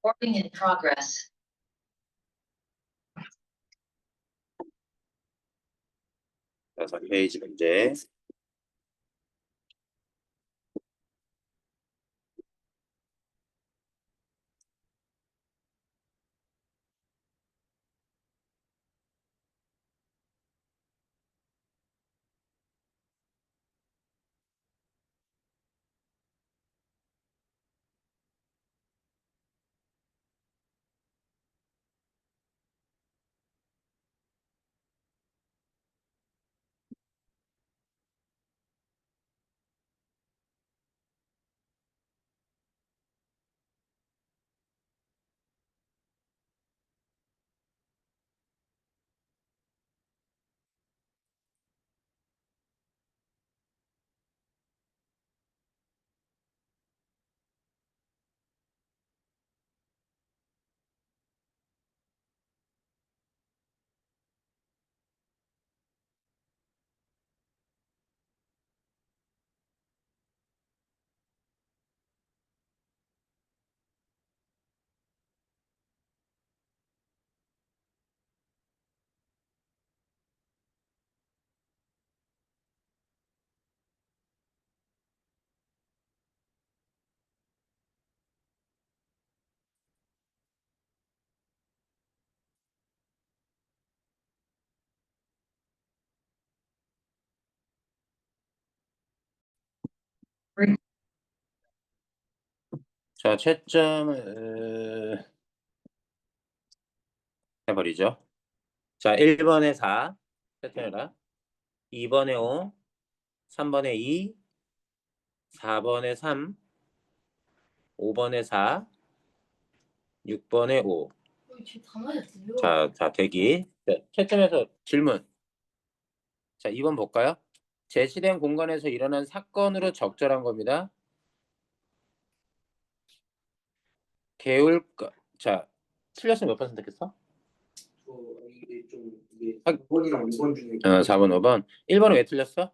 Recording in progress. 그래서 페이지 문제. 자, 채점을 해버리죠. 자, 1번에 4 채점해라. 2번에 5, 3번에 2, 4번에 3, 5번에 4, 6번에 5. 자, 대기. 자, 채점해서 질문. 자, 2번 볼까요? 제시된 공간에서 일어난 사건으로 적절한 겁니다. 개울가. 자, 틀렸으면 몇 번 선택했어? 이게 좀 이게 4번이랑 5번 중에 4번, 5번. 1번은 왜 틀렸어?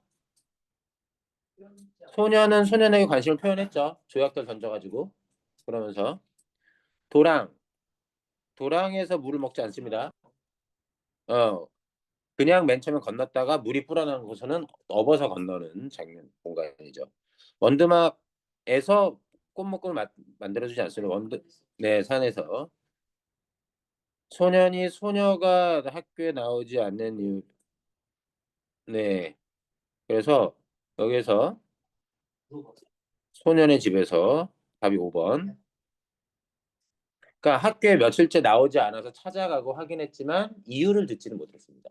소녀는 소년에게 관심을 표현했죠. 조약들 던져가지고. 그러면서 도랑에서 물을 먹지 않습니다. 그냥 맨 처음에 건넜다가 물이 불어나는 곳에는 업어서 건너는 장면 공간이죠. 원드막에서 꽃목금을 만들어주지 않습니다. 네, 산에서. 소녀가 학교에 나오지 않는 이유. 네. 그래서 여기서 소년의 집에서 답이 5번. 그러니까 학교에 며칠째 나오지 않아서 찾아가고 확인했지만 이유를 듣지는 못했습니다.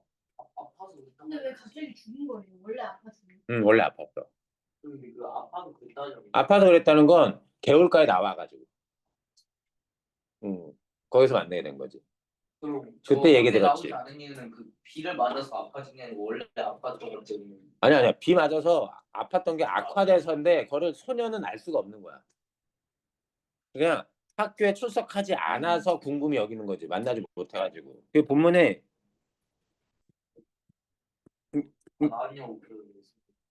근데 왜 갑자기 죽은 거예요? 원래 아팠어요? 원래 아팠어. 근데 그 아빠도 그랬다죠. 아파서 그랬다는 건 개울가에 나와가지고. 거기서 만나게 된 거지. 그때 얘기 들었지. 나오지 않은 이유는 그 비를 맞아서 아파진 게 아니고 원래 아팠던 것 때문에. 아니야. 비 맞아서 아팠던 게 악화돼서인데 그거를 소녀는 알 수가 없는 거야. 그냥 학교에 출석하지 않아서 궁금히 여기는 거지. 만나지 못해가지고. 그 본문에 아니냐고 그러고.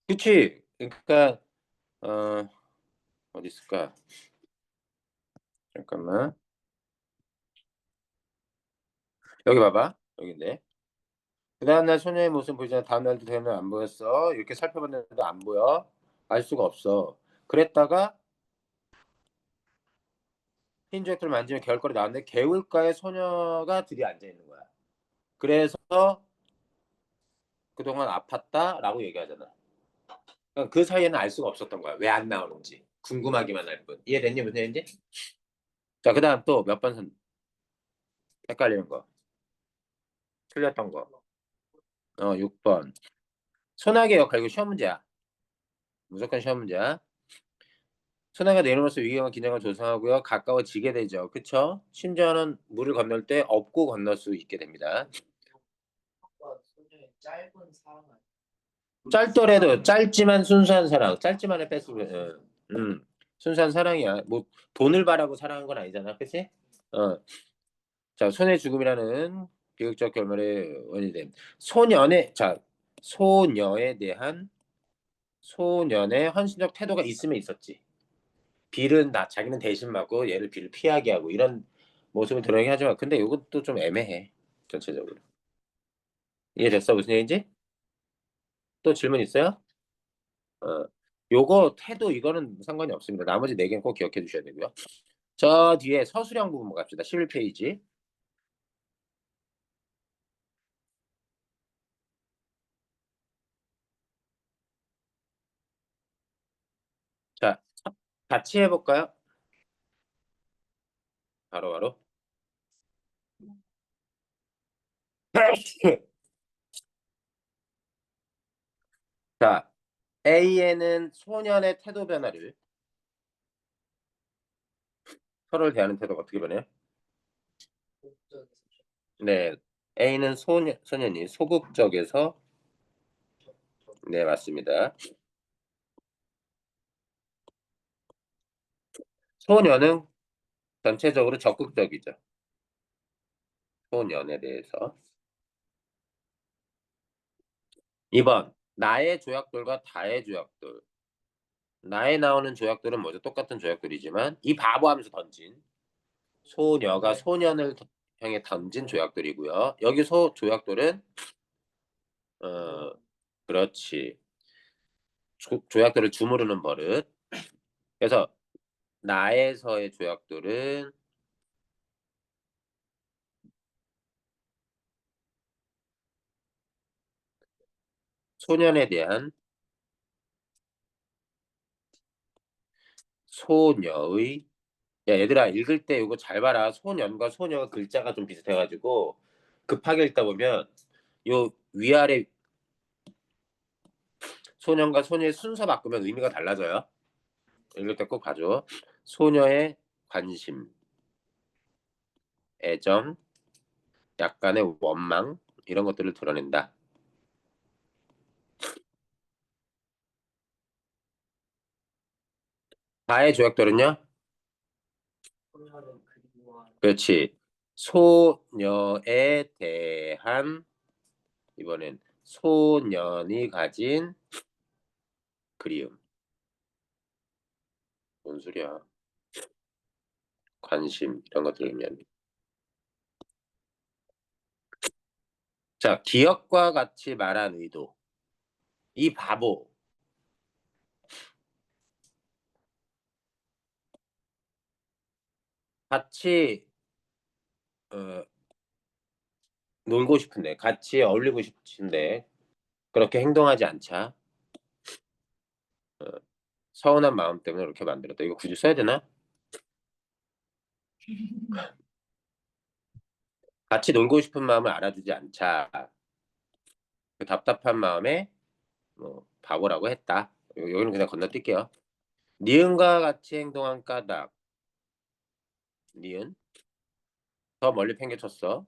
그치. 그러니까 어디 있을까? 잠깐만. 여기 봐봐. 여기인데. 그 다음날 소녀의 모습 보이잖아. 다음날도 되면 안 보였어. 이렇게 살펴봤는데도 안 보여. 알 수가 없어. 그랬다가 흰 조약돌을 만지면 개울거리 나왔는데 개울가에 소녀가 들이앉아 있는 거야. 그래서 그동안 아팠다라고 얘기하잖아. 그러니까 그 사이에는 알 수가 없었던 거야. 왜 안 나오는지. 궁금하기만 할 뿐. 이해됐니? 무슨 얘기인지? 자, 그 다음 또 몇 번 헷갈리는 거. 틀렸던 거. 6번. 소나기 역할. 이거 시험 문제야. 무조건 시험 문제야. 소나기가 내려오면서 위기와 긴장을 조성하고요. 가까워지게 되죠. 그쵸? 심지어는 물을 건널 때 업고 건널 수 있게 됩니다. 짧은 사랑. 짧더라도 짧지만 순수한 사랑. 짧지만을 뺐으면 순수한 사랑이야. 뭐 돈을 바라고 사랑한 건 아니잖아. 그치? 자, 손의 죽음이라는 비극적 결말의 원인이 됨. 소녀에 대한 소년의 헌신적 태도가 있으면 있었지. 자기는 대신 맞고 얘를 비를 피하게 하고 이런 모습을 드러내긴 하지만 근데 이것도 좀 애매해 전체적으로. 이해됐어 무슨 얘기인지? 또 질문 있어요? 어, 요거 태도 이거는 상관이 없습니다. 나머지 네 개는 꼭 기억해 주셔야 되고요. 저 뒤에 서술형 부분 갑시다. 11페이지. 자, 같이 해볼까요? 바로바로. 자, A에는 소년의 태도 변화를 서로를 대하는 태도가 어떻게 변해요? 네, A는 소년이 소극적에서 네 맞습니다. 소년은 전체적으로 적극적이죠. 소년에 대해서. 2번 나의 조약돌과 다의 조약돌. 나에 나오는 조약돌은 뭐죠? 똑같은 조약돌이지만 이 바보 하면서 던진 소녀가 소년을 향해 던진 조약돌이고요. 여기 조약돌은 어 그렇지. 조약돌을 주무르는 버릇. 그래서 나에서의 조약돌은 소년에 대한 소녀의 야 얘들아 읽을 때 이거 잘 봐라. 소년과 소녀가 글자가 좀 비슷해가지고 급하게 읽다 보면 요 위아래 소년과 소녀의 순서 바꾸면 의미가 달라져요. 읽을 때 꼭 봐줘. 소녀의 관심, 애정, 약간의 원망 이런 것들을 드러낸다. 다의 조약돌은요? 그렇지. 소녀에 대한 이번엔 소년이 가진 그리움. 뭔 소리야? 관심 이런 것들을 의미합니다. 자, 기억과 같이 말한 의도. 이 바보. 같이 어, 놀고 싶은데, 같이 어울리고 싶은데 그렇게 행동하지 않자. 어, 서운한 마음 때문에 이렇게 만들었다. 이거 굳이 써야 되나? 같이 놀고 싶은 마음을 알아주지 않자. 그 답답한 마음에 뭐 바보라고 했다. 여기는 그냥 건너뛸게요. 니은과 같이 행동한 까닭. 니은 더 멀리 팽개쳤어.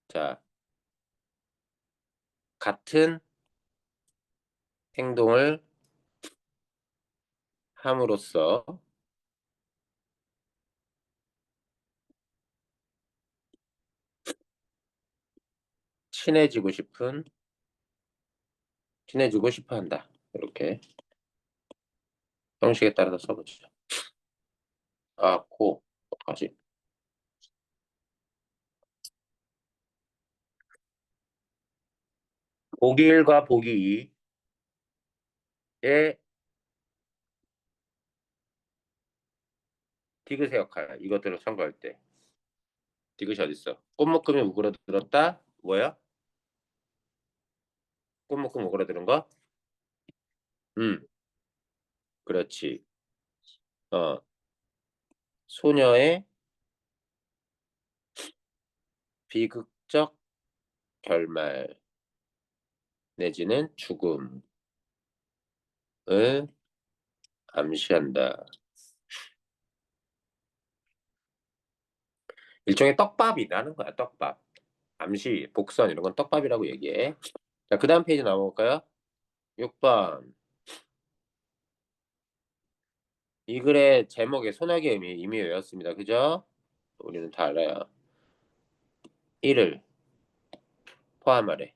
자, 같은 행동을 함으로써 친해지고 싶은 친해지고 싶어 한다. 이렇게 형식에 따라서 써보죠. 아, 어떡하지? 보기 1과 보기 2의 디귿의 역할 이것들을 참고할 때 디귿이 어딨어? 꽃묶음이 우그러들었다. 뭐야? 꽃묶음 우그러드는 거? 음, 그렇지. 어, 소녀의 비극적 결말 내지는 죽음을 암시한다. 일종의 떡밥이라는 거야, 떡밥. 암시, 복선 이런 건 떡밥이라고 얘기해. 자, 그 다음 페이지 넘어볼까요? 6번. 이 글의 제목의 소나기의 의미 이미 외웠습니다. 그죠? 우리는 다 알아요. 이를 포함하래.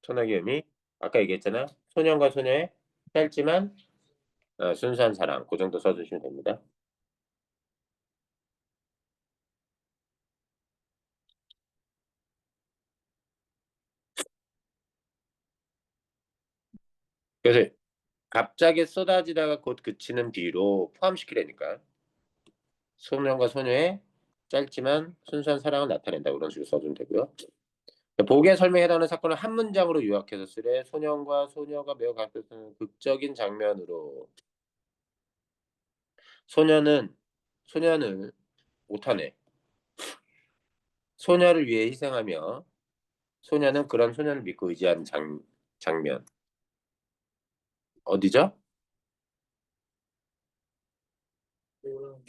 소나기 의미 아까 얘기했잖아. 소년과 소녀의 짧지만 순수한 사랑. 그 정도 써주시면 됩니다. 그래서 갑자기 쏟아지다가 곧 그치는 비로 포함시키려니까 소년과 소녀의 짧지만 순수한 사랑을 나타낸다. 그런 식으로 써주면 되고요. 보기에 설명에 해당하는 사건을 한 문장으로 요약해서 쓰래. 소년과 소녀가 매우 가깝다는 극적인 장면으로 소년을 못하네. 소녀를 위해 희생하며 소녀는 그런 소년을 믿고 의지하는 장면. 어디죠?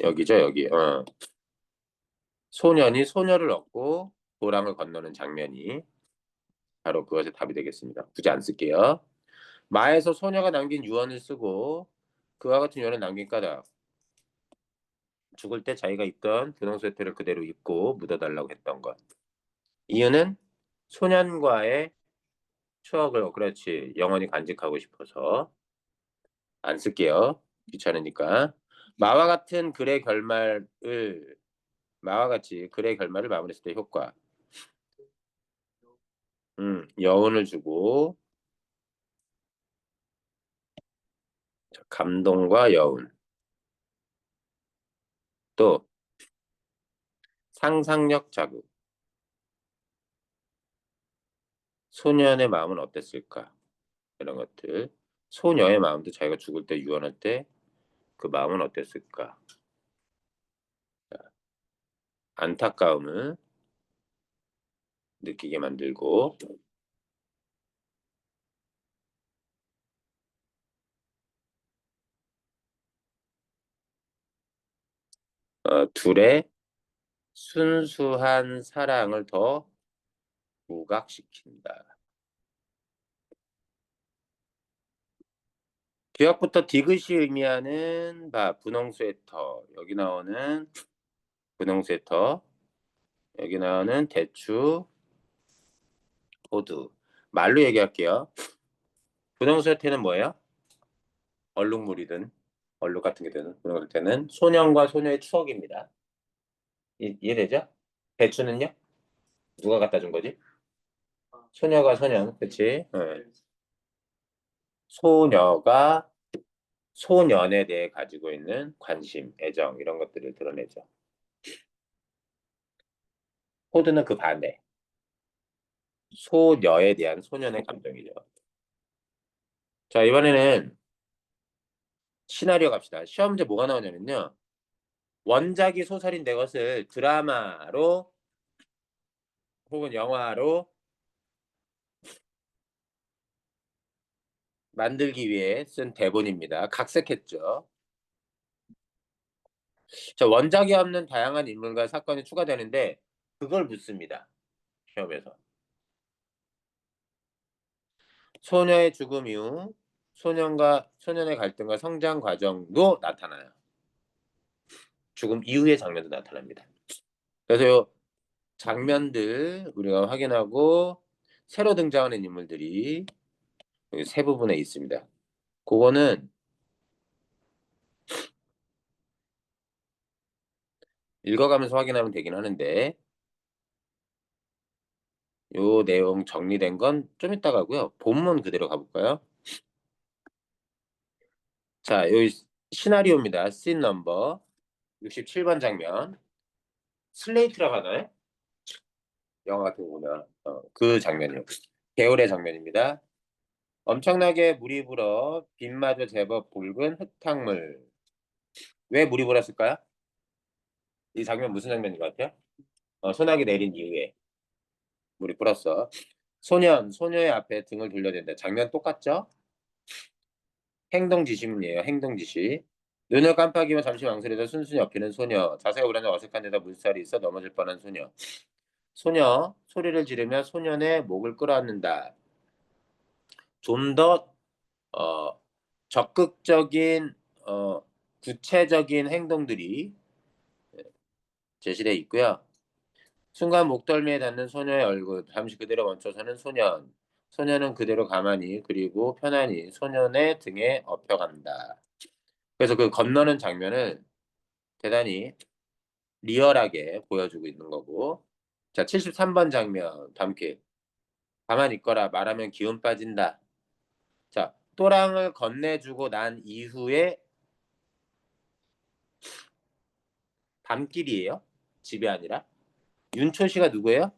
여기죠, 여기. 소년이 소녀를 얻고 도랑을 건너는 장면이 바로 그것의 답이 되겠습니다. 굳이 안 쓸게요. 마에서 소녀가 남긴 유언을 쓰고 그와 같은 유언을 남긴 까닭. 죽을 때 자기가 입던 분홍 스웨터를 그대로 입고 묻어달라고 했던 것. 이유는 소년과의 추억을 그렇지 영원히 간직하고 싶어서 안 쓸게요. 귀찮으니까. 마와 같은 글의 결말을 마와 같이 글의 결말을 마무리했을 때 효과. 여운을 주고 감동과 여운. 또 상상력 자극. 소년의 마음은 어땠을까? 이런 것들. 소녀의 마음도 자기가 죽을 때 유언할 때 그 마음은 어땠을까? 안타까움을 느끼게 만들고 둘의 순수한 사랑을 더 부각시킨다. 기억부터 디귿이 의미하는 분홍 스웨터. 여기 나오는 분홍 스웨터. 여기 나오는 대추, 호두. 말로 얘기할게요. 분홍 스웨터는 뭐예요? 얼룩무리든 얼룩 같은 게 되는 분홍 스웨터는 소년과 소녀의 추억입니다. 이해되죠? 대추는요? 누가 갖다 준 거지? 소녀가 소년, 그치? 소녀가 소년에 대해 가지고 있는 관심, 애정 이런 것들을 드러내죠. 호드는 그 반대. 소녀에 대한 소년의 감정이죠. 자, 이번에는 시나리오 갑시다. 시험 문제 뭐가 나오냐면요. 원작이 소설인 내 것을 드라마로 혹은 영화로 만들기 위해 쓴 대본입니다. 각색했죠. 자, 원작이 없는 다양한 인물과 사건이 추가되는데 그걸 묻습니다. 시험에서. 소녀의 죽음 이후 소년의 갈등과 성장 과정도 나타나요. 죽음 이후의 장면도 나타납니다. 그래서 요 장면들 우리가 확인하고 새로 등장하는 인물들이 여기 세 부분에 있습니다. 그거는 읽어가면서 확인하면 되긴 하는데 요 내용 정리된 건 좀 이따 가고요. 본문 그대로 가볼까요? 자, 요 시나리오입니다. 씬 넘버 67번 장면. 슬레이트라고 하나요? 영화 같은 거 보면 그 장면이요. 개울의 장면입니다. 엄청나게 물이 불어 빛마저 제법 붉은 흙탕물. 왜 물이 불었을까요? 이 장면 무슨 장면인 것 같아요? 소나기 내린 이후에 물이 불었어. 소녀의 앞에 등을 돌려댄다. 장면 똑같죠? 행동 지시문이에요. 행동 지시. 눈을 깜빡이며 잠시 망설이다 순순히 엎이는 소녀. 자세가 불안해 어색한 데다 물살이 있어 넘어질 뻔한 소녀. 소녀 소리를 지르며 소년의 목을 끌어안는다. 좀 더 적극적인 구체적인 행동들이 제시되어 있고요. 순간 목덜미에 닿는 소녀의 얼굴, 잠시 그대로 멈춰서는 소년. 소녀는 그대로 가만히 그리고 편안히 소년의 등에 업혀간다. 그래서 그 건너는 장면을 대단히 리얼하게 보여주고 있는 거고. 자, 73번 장면 담기. 가만히 있거라. 말하면 기운 빠진다. 자, 또랑을 건네주고 난 이후에 밤길이에요. 집이 아니라. 윤초 씨가 누구예요?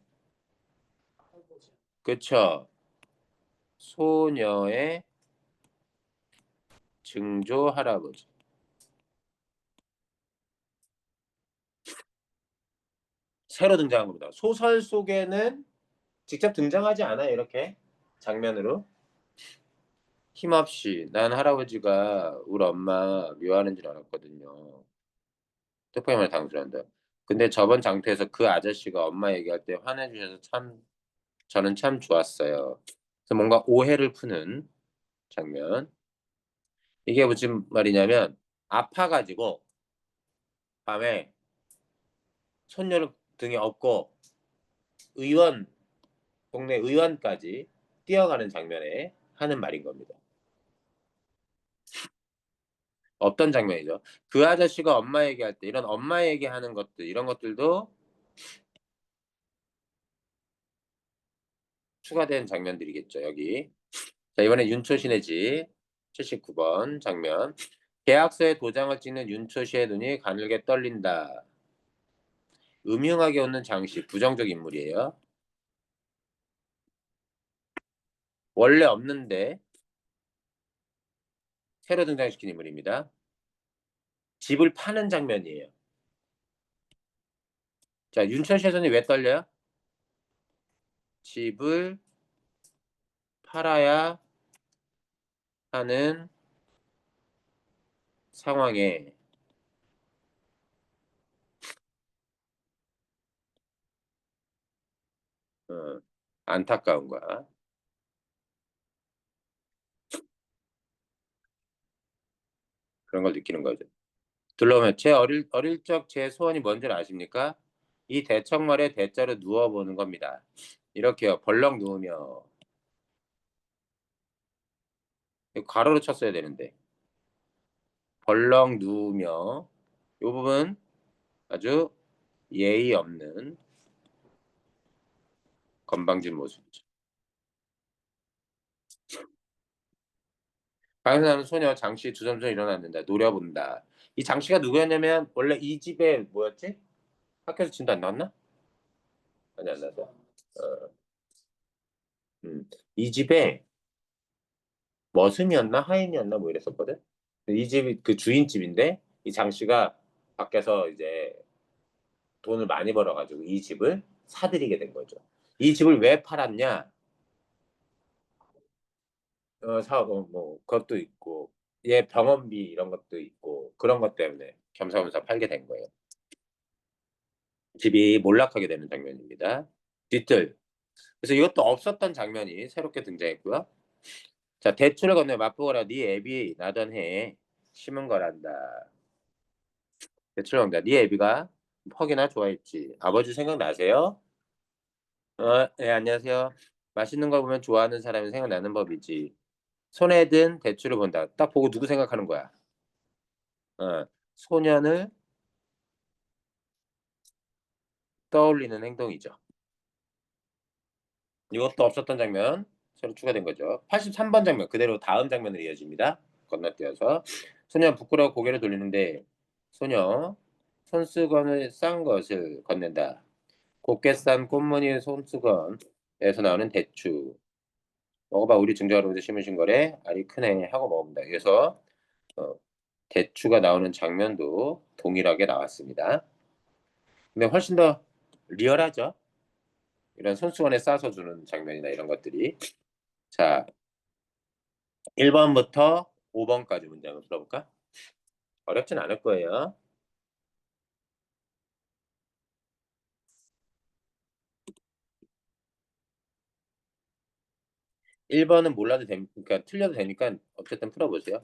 그쵸. 소녀의 증조 할아버지. 새로 등장한 겁니다. 소설 속에는 직접 등장하지 않아요. 이렇게 장면으로. 힘없이 난 할아버지가 우리 엄마 미워하는 줄 알았거든요. 뜻밖의 당술한다. 근데 저번 장터에서 그 아저씨가 엄마 얘기할 때 화내주셔서 참 저는 참 좋았어요. 그래서 뭔가 오해를 푸는 장면. 이게 무슨 말이냐면 아파가지고 밤에 손녀를 등에 업고 의원 동네 의원까지 뛰어가는 장면에 하는 말인 겁니다. 어떤 장면이죠? 그 아저씨가 엄마 얘기할 때 이런 엄마 얘기하는 것들 이런 것들도 추가된 장면들이겠죠. 여기. 자, 이번에 윤초신의 집 79번 장면. 계약서에 도장을 찍는 윤초 씨의 눈이 가늘게 떨린다. 음흉하게 웃는 장씨, 부정적 인물이에요. 원래 없는데 새로 등장시킨 인물입니다. 집을 파는 장면이에요. 자, 윤초 씨의 손이 왜 떨려요? 집을 팔아야 하는 상황에 어, 안타까운 거야. 그런 걸 느끼는 거죠. 둘러보면 제 어릴 적 제 소원이 뭔지 아십니까? 이 대청말에 대자로 누워보는 겁니다. 이렇게요. 벌렁 누우며 이거 가로로 쳤어야 되는데 벌렁 누우며 이 부분 아주 예의 없는 건방진 모습이죠. 방에서 나는 소녀 장씨 주섬주섬 일어났는다. 노려본다. 이 장씨가 누구였냐면 원래 이 집에 뭐였지? 학교에서 진도 안 나왔나? 아니 안 나왔어. 이 집에 머슴이었나 하인이었나 뭐 이랬었거든. 이 집이 그 주인집인데 이 장씨가 밖에서 이제 돈을 많이 벌어가지고 이 집을 사들이게 된 거죠. 이 집을 왜 팔았냐? 사업 뭐 그것도 있고 얘 병원비 이런 것도 있고 그런 것 때문에 겸사겸사 팔게 된 거예요. 집이 몰락하게 되는 장면입니다. 뒤뜰. 그래서 이것도 없었던 장면이 새롭게 등장했고요. 자, 대출을 건네 맛보거라 네 애비 나던 해에 심은 거란다. 대출을 건다. 네 애비가 퍽이나 좋아했지. 아버지 생각나세요? 네, 안녕하세요. 맛있는 거 보면 좋아하는 사람이 생각나는 법이지. 손에 든 대출을 본다. 딱 보고 누구 생각하는 거야? 소년을 떠올리는 행동이죠. 이것도 없었던 장면 새로 추가된 거죠. 83번 장면 그대로 다음 장면으로 이어집니다. 건너뛰어서 소년 부끄러워 고개를 돌리는데 소녀 손수건을 싼 것을 건넨다. 곱게 싼 꽃무늬 손수건에서 나오는 대추. 먹어봐 우리 증조할아버지 심으신 거래. 알이 크네 하고 먹습니다. 그래서 어, 대추가 나오는 장면도 동일하게 나왔습니다. 근데 훨씬 더 리얼하죠. 이런 손수건에 싸서 주는 장면이나 이런 것들이. 자, 1번부터 5번까지 문장을 풀어볼까? 어렵진 않을 거예요. 1번은 몰라도 되니까, 그러니까 틀려도 되니까 어쨌든 풀어보세요.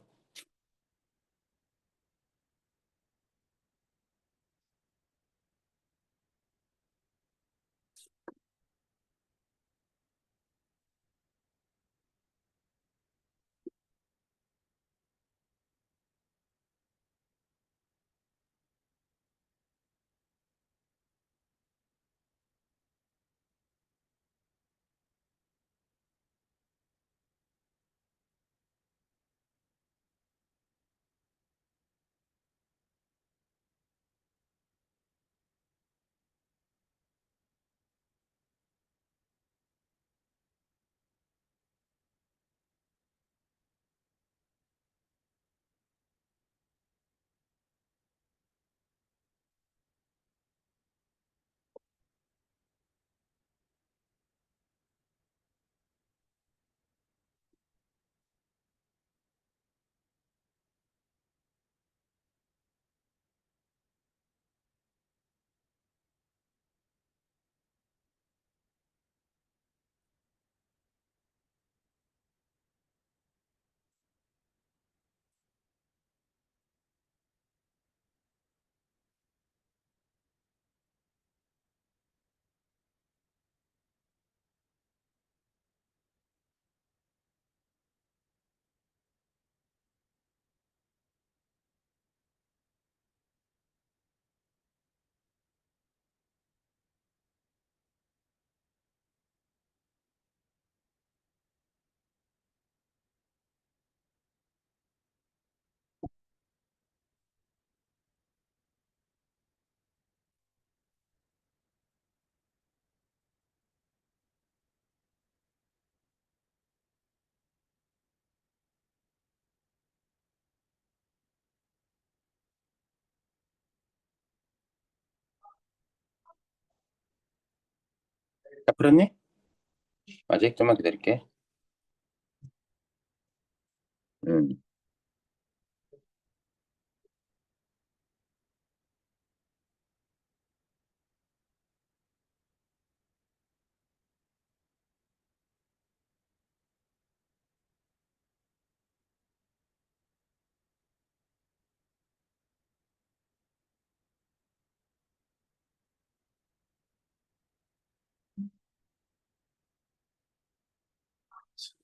다 풀었니? 아직 좀만 기다릴게. 음.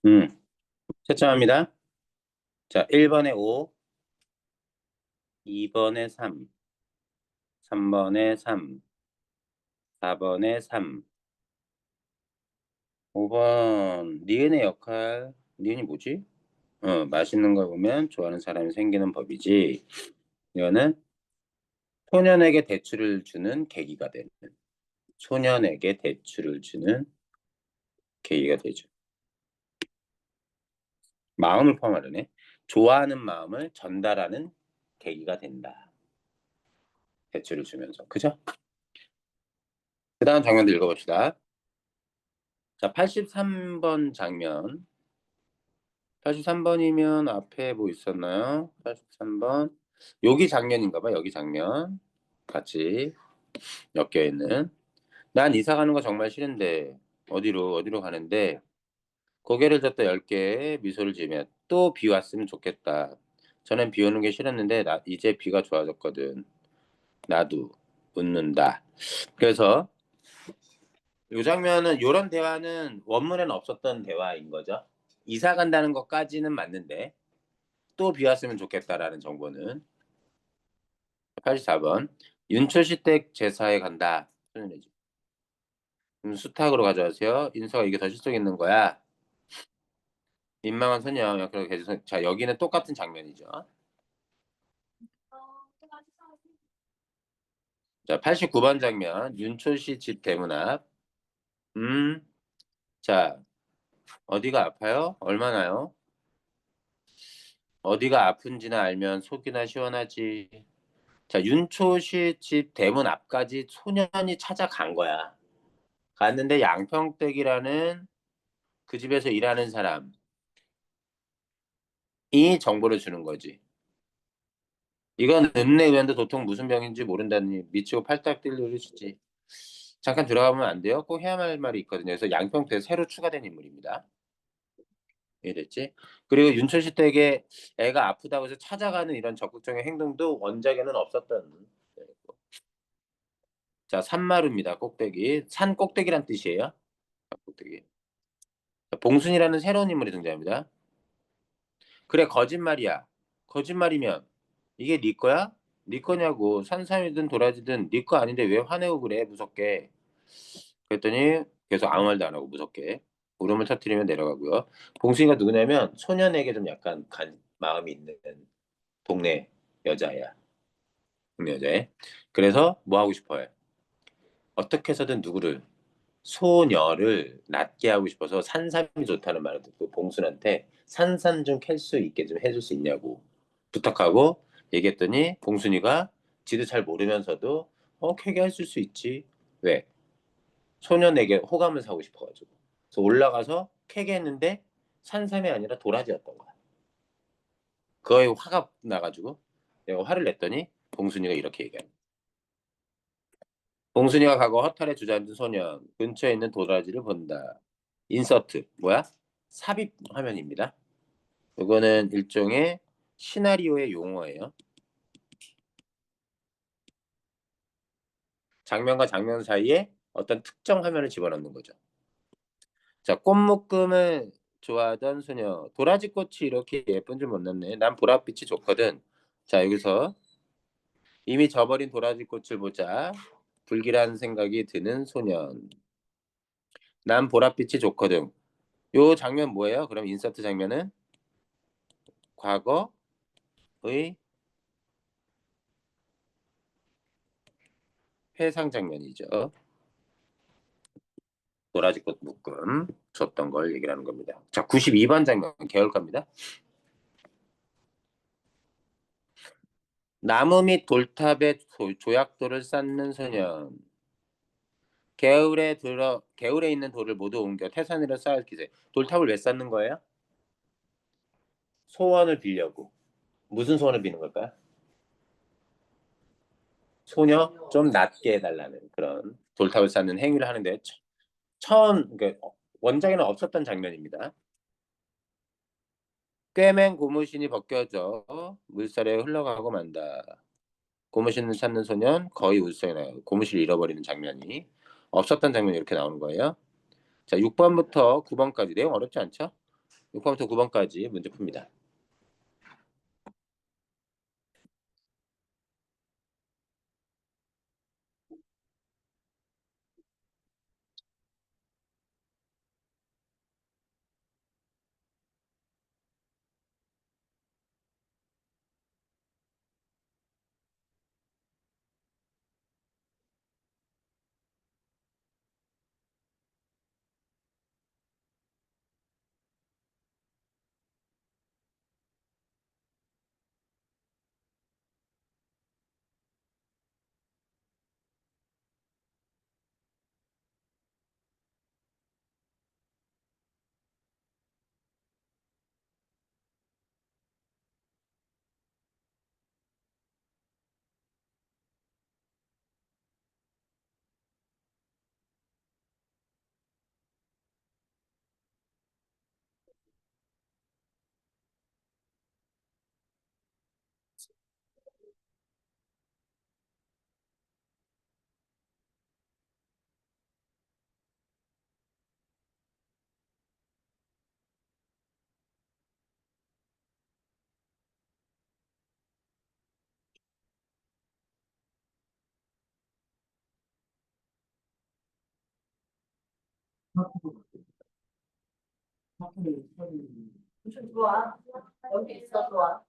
음. 채점합니다. 자, 1번에 5, 2번에 3, 3번에 3, 4번에 3, 5번 니은의 역할. 니은이 뭐지? 맛있는 걸 보면 좋아하는 사람이 생기는 법이지. 이거는 소년에게 대출을 주는 계기가 되는. 소년에게 대출을 주는 계기가 되죠. 마음을 포함하려네. 좋아하는 마음을 전달하는 계기가 된다. 대출을 주면서. 그죠? 그 다음 장면도 읽어봅시다. 자, 83번 장면. 83번이면 앞에 뭐 있었나요? 83번. 여기 장면인가 봐. 여기 장면. 같이 엮여 있는. 난 이사 가는 거 정말 싫은데 어디로 가는데 고개를 젓다 10개 미소를 지으며 또 비 왔으면 좋겠다. 전엔 비 오는 게 싫었는데 이제 비가 좋아졌거든. 나도 웃는다. 그래서 이 장면은 이런 대화는 원문에는 없었던 대화인 거죠. 이사 간다는 것까지는 맞는데 또 비 왔으면 좋겠다라는 정보는 84번 윤초시 댁 제사에 간다. 소년의 집. 수탉으로 가져가세요. 인서가 이게 더 실속 있는 거야. 민망한 소녀. 자, 여기는 똑같은 장면이죠. 자, 89번 장면. 윤초시 집 대문 앞. 음, 자, 어디가 아파요? 얼마나요? 어디가 아픈지나 알면 속이나 시원하지. 자, 윤초시 집 대문 앞까지 소년이 찾아간 거야. 갔는데 양평댁이라는 그 집에서 일하는 사람이 정보를 주는 거지. 이건 읍내의원도 도통 무슨 병인지 모른다니 미치고 팔딱 뛸 노릇이지. 잠깐 들어가보면 안 돼요? 꼭 해야만 할 말이 있거든요. 그래서 양평택 새로 추가된 인물입니다. 이해됐지? 그리고 윤철씨 댁에 애가 아프다고 해서 찾아가는 이런 적극적인 행동도 원작에는 없었던. 자, 산마루입니다. 꼭대기. 산 꼭대기란 뜻이에요. 꼭대기. 자, 봉순이라는 새로운 인물이 등장합니다. 그래, 거짓말이야. 거짓말이면 이게 네 거야? 네 거냐고. 산삼이든 도라지든 네 거 아닌데 왜 화내고 그래? 무섭게. 그랬더니 계속 아무 말도 안 하고 무섭게 울음을 터뜨리며 내려가고요. 봉순이가 누구냐면 소년에게 좀 약간 간 마음이 있는 동네 여자야. 동네 여자애. 그래서 뭐 하고 싶어요? 어떻게 해서든 누구를 소녀를 낫게 하고 싶어서 산삼이 좋다는 말을 듣고 봉순한테 산삼 좀 캘 수 있게 좀 해줄 수 있냐고 부탁하고 얘기했더니 봉순이가 지도 잘 모르면서도 캐게 해줄 수 있지. 왜? 소년에게 호감을 사고 싶어가지고. 그래서 올라가서 캐게 했는데 산삼이 아니라 도라지였던 거야. 그거에 화가 나가지고 내가 화를 냈더니 봉순이가 이렇게 얘기해. 봉순이가 가고 허탈에 주저앉은 소년 근처에 있는 도라지를 본다. 인서트 뭐야? 삽입 화면입니다. 이거는 일종의 시나리오의 용어예요. 장면과 장면 사이에 어떤 특정 화면을 집어넣는 거죠. 자, 꽃묶음을 좋아하던 소녀. 도라지꽃이 이렇게 예쁜 줄 몰랐네. 난 보랏빛이 좋거든. 자, 여기서 이미 져버린 도라지꽃을 보자. 불길한 생각이 드는 소년. 난 보랏빛이 좋거든. 요 장면 뭐예요? 그럼 인서트 장면은 과거의 회상 장면이죠. 도라지꽃 묶음 줬던 걸 얘기를 하는 겁니다. 자, 92번 장면 개울가입니다. 나무 및 돌탑에 조약돌을 쌓는 소년. 개울에 있는 돌을 모두 옮겨 태산 위로 쌓을 기세. 돌탑을 왜 쌓는 거예요? 소원을 빌려고. 무슨 소원을 비는 걸까요? 소녀 좀 낮게 해달라는 그런 돌탑을 쌓는 행위를 하는데 처음 그러니까 원작에는 없었던 장면입니다. 꿰맨 고무신이 벗겨져 물살에 흘러가고 만다. 고무신을 찾는 소년 거의 울성이 나요. 고무신을 잃어버리는 장면이 없었던 장면이 이렇게 나오는 거예요. 자, 6번부터 9번까지 내용 어렵지 않죠? 6번부터 9번까지 문제 풉니다. 무슨 좋아? 여기 있어 좋아.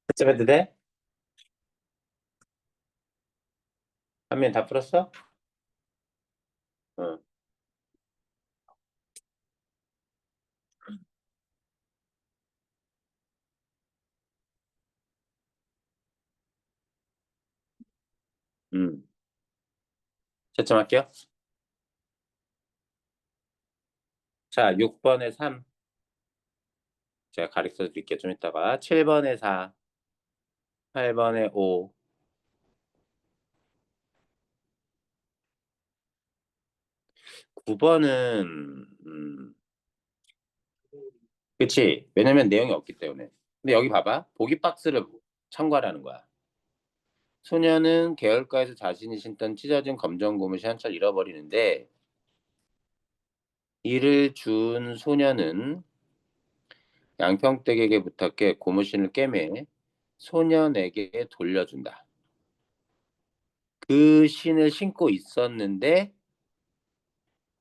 그쯤 해도 돼? 한면 다 풀었어? 어. 음. 채점할게요. 자, 6번에 3. 제가 가르쳐 드릴게요. 좀 이따가. 7번에 4. 8번에 5. 9번은 그치. 왜냐면 내용이 없기 때문에. 근데 여기 봐봐. 보기 박스를 참고하라는 거야. 소녀는 계열가에서 자신이 신던 찢어진 검정 고무신 한 철 잃어버리는데 이를 준 소녀는 양평댁에게 부탁해 고무신을 꿰매 소년에게 돌려준다. 그 신을 신고 있었는데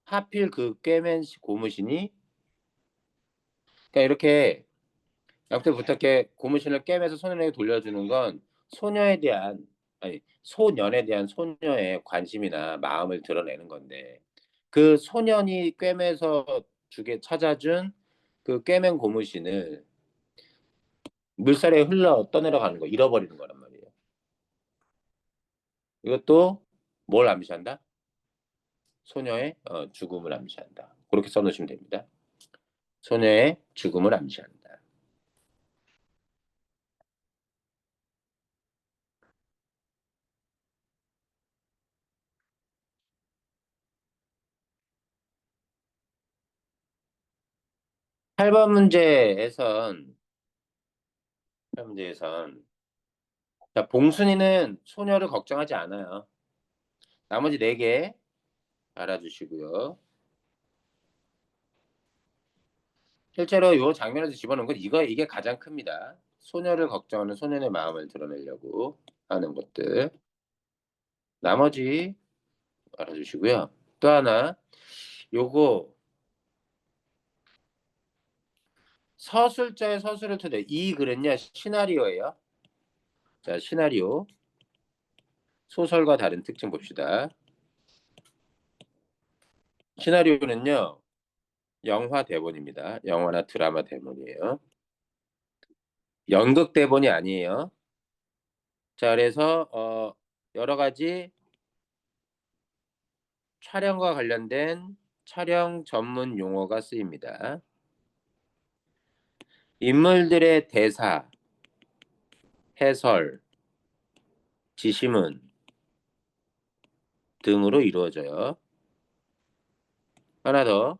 하필 그 꿰맨 고무신이 그러니까 이렇게 양평 부탁해 고무신을 꿰매서 소년에게 돌려주는 건 소녀에 대한 아니 소년에 대한 소녀의 관심이나 마음을 드러내는 건데 그 소년이 꿰매서 주게 찾아준 그 꿰맨 고무신을 물살에 흘러 떠내려가는 거 잃어버리는 거란 말이에요. 이것도 뭘 암시한다? 소녀의 죽음을 암시한다. 그렇게 써놓으시면 됩니다. 소녀의 죽음을 암시한다. 8번 문제에선 8번 문제에선 자, 봉순이는 소녀를 걱정하지 않아요. 나머지 4개 알아주시고요. 실제로 이 장면에서 집어넣은 건 이게 가장 큽니다. 소녀를 걱정하는 소년의 마음을 드러내려고 하는 것들. 나머지 알아주시고요. 또 하나, 요거 서술자의 서술을 토대. 이 글은요 시나리오예요. 자, 시나리오 소설과 다른 특징 봅시다. 시나리오는요 영화 대본입니다. 영화나 드라마 대본이에요. 연극 대본이 아니에요. 자, 그래서 여러 가지 촬영과 관련된 촬영 전문 용어가 쓰입니다. 인물들의 대사, 해설, 지시문 등으로 이루어져요. 하나 더,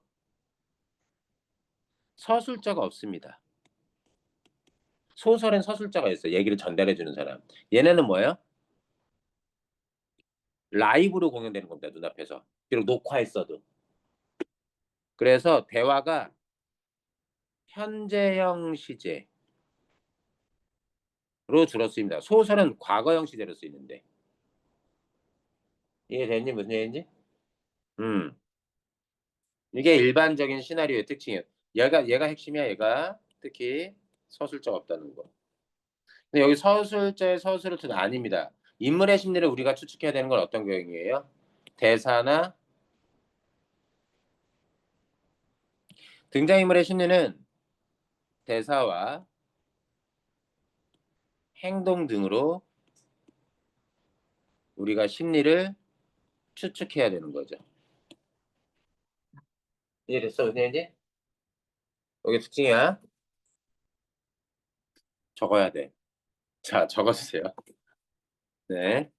서술자가 없습니다. 소설엔 서술자가 있어요. 얘기를 전달해 주는 사람. 얘네는 뭐예요? 라이브로 공연되는 겁니다. 눈앞에서. 비록 녹화했어도. 그래서 대화가 현재형 시제로 주로 쓰입니다. 소설은 과거형 시제로 쓰이는데. 이해됐니? 무슨 얘기인지? 음. 이게 일반적인 시나리오의 특징이에요. 얘가 핵심이야, 얘가. 특히 서술자가 없다는 거. 근데 여기 서술자의 서술은 아닙니다. 인물의 심리를 우리가 추측해야 되는 건 어떤 경우이에요? 대사나 등장인물의 심리는 대사와 행동 등으로 우리가 심리를 추측해야 되는 거죠. 이해됐어, 은혜지? 여기 특징이야. 적어야 돼. 자, 적어주세요. 네.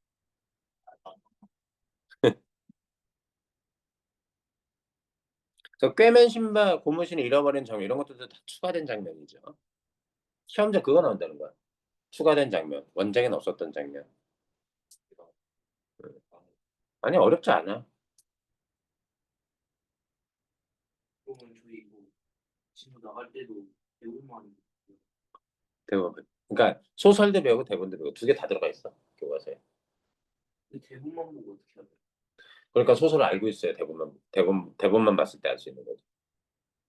그래서 꿰맨 신발, 고무신을 잃어버린 장면 이런 것들도 다 추가된 장면이죠. 시험자 그거 나온다는 거야. 추가된 장면, 원작에는 없었던 장면. 아니 어렵지 않아. 그러면 저희 뭐 친구 나갈 때도 배우만 대부분. 그러니까 소설도 배우고 대본도 배우고 두 개 다 들어가 있어 교과서에. 대본만 보고 어떻게 해야 돼? 그러니까 소설을 알고 있어야 대본만 봤을 때 알 수 있는 거죠.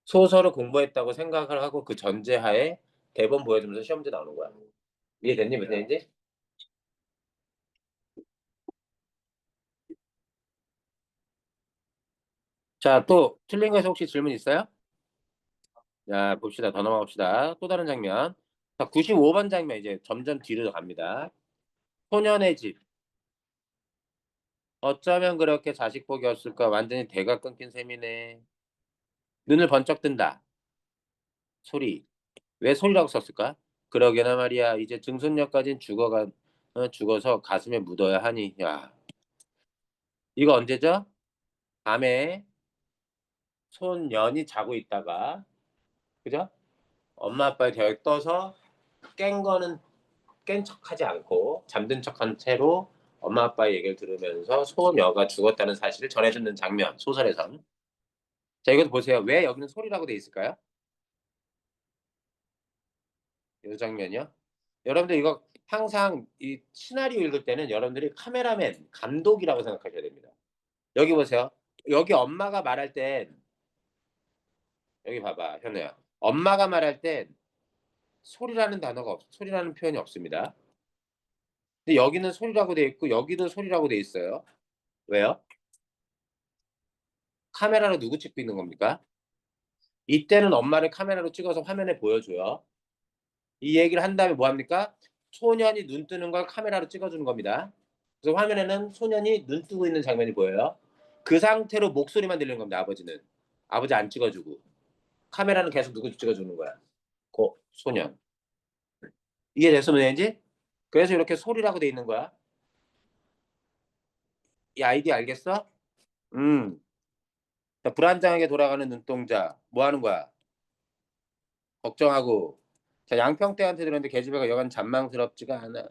소설을 공부했다고 생각을 하고 그 전제하에 대본 보여주면서 시험 문제 나오는 거야. 이해됐니 무슨 얘기인지? 자, 또 틀린 거에서 혹시 질문 있어요? 자, 봅시다. 더 넘어갑시다. 또 다른 장면. 자, 95번 장면 이제 점점 뒤로 갑니다. 소년의 집. 어쩌면 그렇게 자식 복이 없을까? 완전히 대가 끊긴 셈이네. 눈을 번쩍 뜬다. 소리. 왜 소리라고 썼을까? 그러게나 말이야. 이제 증손녀까진 죽어서 가슴에 묻어야 하니. 야, 이거 언제죠? 밤에 손연이 자고 있다가, 그죠? 엄마 아빠의 대화에 떠서 깬 거는 깬 척하지 않고 잠든 척한 채로 엄마 아빠의 얘기를 들으면서 소녀가 죽었다는 사실을 전해주는 장면, 소설에선. 자, 이것도 보세요. 왜 여기는 소리라고 돼 있을까요? 이 장면이요. 여러분들 이거 항상 이 시나리오 읽을 때는 여러분들이 카메라맨, 감독이라고 생각하셔야 됩니다. 여기 보세요. 여기 엄마가 말할 땐 여기 봐봐, 현우야. 엄마가 말할 땐 소리라는 표현이 없습니다. 근데 여기는 소리라고 돼 있고 여기도 소리라고 돼 있어요. 왜요? 카메라로 누구 찍고 있는 겁니까? 이때는 엄마를 카메라로 찍어서 화면에 보여줘요. 이 얘기를 한 다음에 뭐 합니까? 소년이 눈 뜨는 걸 카메라로 찍어주는 겁니다. 그래서 화면에는 소년이 눈 뜨고 있는 장면이 보여요. 그 상태로 목소리만 들리는 겁니다. 아버지는. 아버지 안 찍어주고. 카메라는 계속 누구 찍어주는 거야. 고 소년. 이게 됐어 문제인지? 그래서 이렇게 소리라고 돼 있는 거야. 이 아이디 알겠어? 음. 자, 불안정하게 돌아가는 눈동자. 뭐 하는 거야? 걱정하고. 자, 양평태한테 들었는데 계집애가 여간 잔망스럽지가 않아.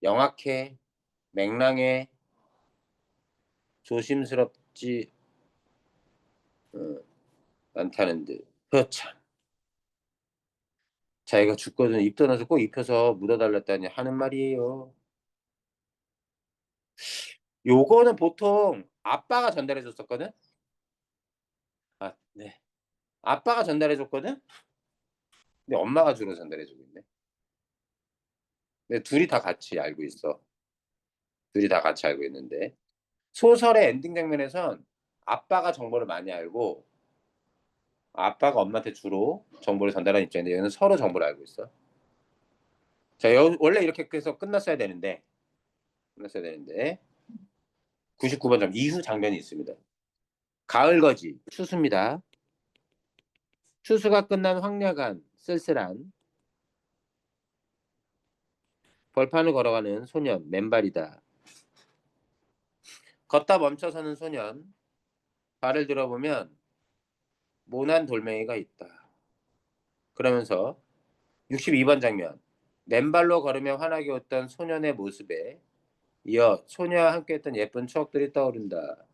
영악해. 맹랑해. 조심스럽지 않다는 듯. 허참. 자기가 죽거든 입 떠나서 꼭 입혀서 묻어달랬다니 하는 말이에요. 요거는 보통 아빠가 전달해 줬었거든. 아, 네. 아빠가 전달해 줬거든. 근데 엄마가 주로 전달해 주고 있네. 근데 둘이 다 같이 알고 있어. 둘이 다 같이 알고 있는데 소설의 엔딩 장면에선 아빠가 정보를 많이 알고 아빠가 엄마한테 주로 정보를 전달하는 입장인데 얘는 서로 정보를 알고 있어. 자, 원래 이렇게 해서 끝났어야 되는데 99번 점 이후 장면이 있습니다. 가을거지 추수입니다. 추수가 끝난 황야간 쓸쓸한 벌판을 걸어가는 소년 맨발이다. 걷다 멈춰서는 소년 발을 들어보면 모난 돌멩이가 있다. 그러면서 62번 장면 맨발로 걸으며 환하게 웃던 소년의 모습에 이어 소녀와 함께했던 예쁜 추억들이 떠오른다.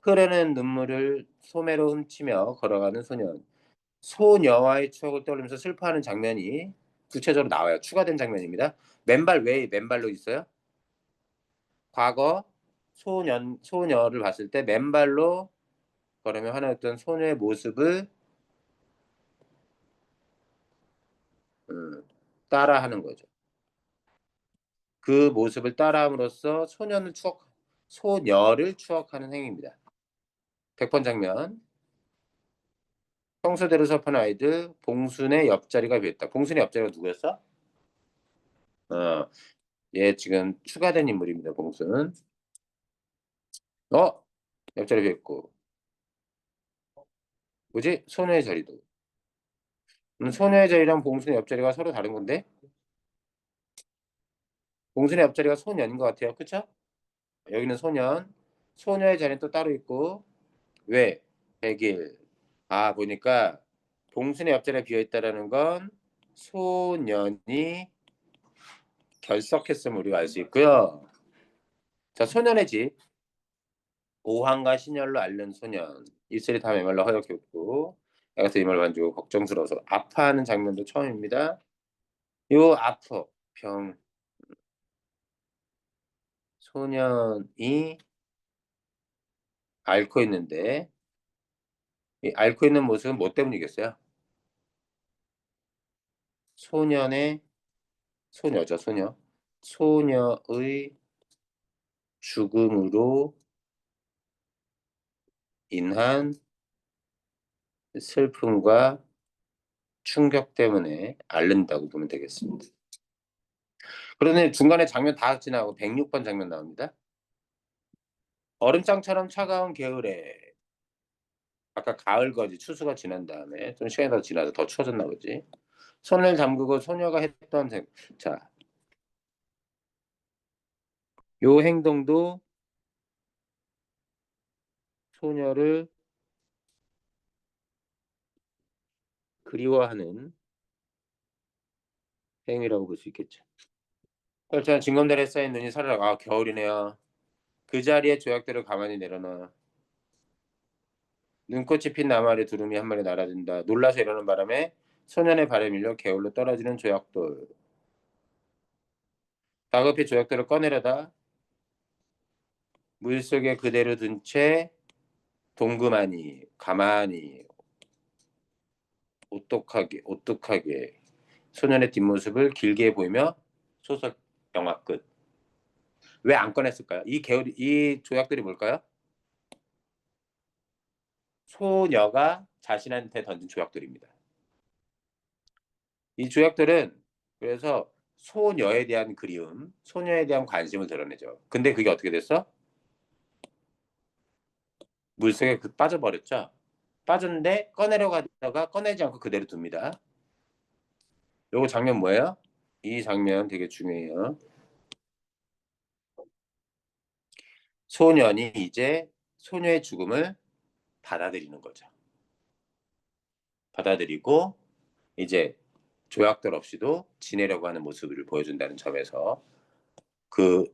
흐르는 눈물을 소매로 훔치며 걸어가는 소년. 소녀와의 추억을 떠올리면서 슬퍼하는 장면이 구체적으로 나와요. 추가된 장면입니다. 맨발 왜 맨발로 있어요? 과거 소녀를 봤을 때 맨발로 걸으며 화나였던 소녀의 모습을 따라하는 거죠. 그 모습을 따라함으로써 소녀를 추억하는 행위입니다. 100번 장면. 평소대로 수업하는 아이들 봉순의 옆자리가 비었다. 봉순의 옆자리가 누구였어? 어, 얘 지금 추가된 인물입니다. 봉순은. 어? 옆자리 비었고. 뭐지? 소녀의 자리도. 소녀의 자리랑 봉순의 옆자리가 서로 다른 건데? 봉순의 옆자리가 소년인 것 같아요. 그쵸? 여기는 소년. 소녀의 자리는 또 따로 있고. 왜? 100일. 아, 보니까 봉순의 옆자리가 비어있다는 건 소년이 결석했음을 우리가 알 수 있고요. 자, 소년의 집. 오한과 신열로 앓는 소년. 입술이 다 메말라 허옇게 웃고 애가서 이말 반주고 걱정스러워서 아파하는 장면도 처음입니다. 요 아프 병 소년이 앓고 있는데 이 앓고 있는 모습은 뭐 때문이겠어요? 소년의 소녀죠, 소녀. 소녀의 죽음으로 인한 슬픔과 충격 때문에 앓는다고 보면 되겠습니다. 그러네 중간에 장면 다 지나고 106번 장면 나옵니다. 얼음장처럼 차가운 겨울에 아까 가을 거지 추수가 지난 다음에 좀 시간이 더 지나서 더 추워졌나 보지. 손을 잠그고 소녀가 했던 자, 요 행동도 소녀를 그리워하는 행위라고 볼 수 있겠죠. 혈전 징검다리에 쌓인 눈이 사르르 아 겨울이네요. 그 자리에 조약대를 가만히 내려놔. 눈꽃이 핀 나무 아래 두루미 한 마리 날아든다. 놀라서 이러는 바람에 소년의 발에 밀려 게을러 떨어지는 조약돌. 다급히 조약돌을 꺼내려다 물속에 그대로 둔 채 동그마니 가만히 오똑하게 소년의 뒷모습을 길게 보이며 소설 영화 끝. 왜 안 꺼냈을까요? 이 조약들이 뭘까요? 소녀가 자신한테 던진 조약들입니다. 이 조약들은 그래서 소녀에 대한 그리움, 소녀에 대한 관심을 드러내죠. 근데 그게 어떻게 됐어? 물속에 빠져버렸죠. 빠졌는데 꺼내려 가다가 꺼내지 않고 그대로 둡니다. 요거 장면 뭐예요? 이 장면 되게 중요해요. 소년이 이제 소녀의 죽음을 받아들이는 거죠. 받아들이고 이제 조약돌 없이도 지내려고 하는 모습을 보여준다는 점에서 그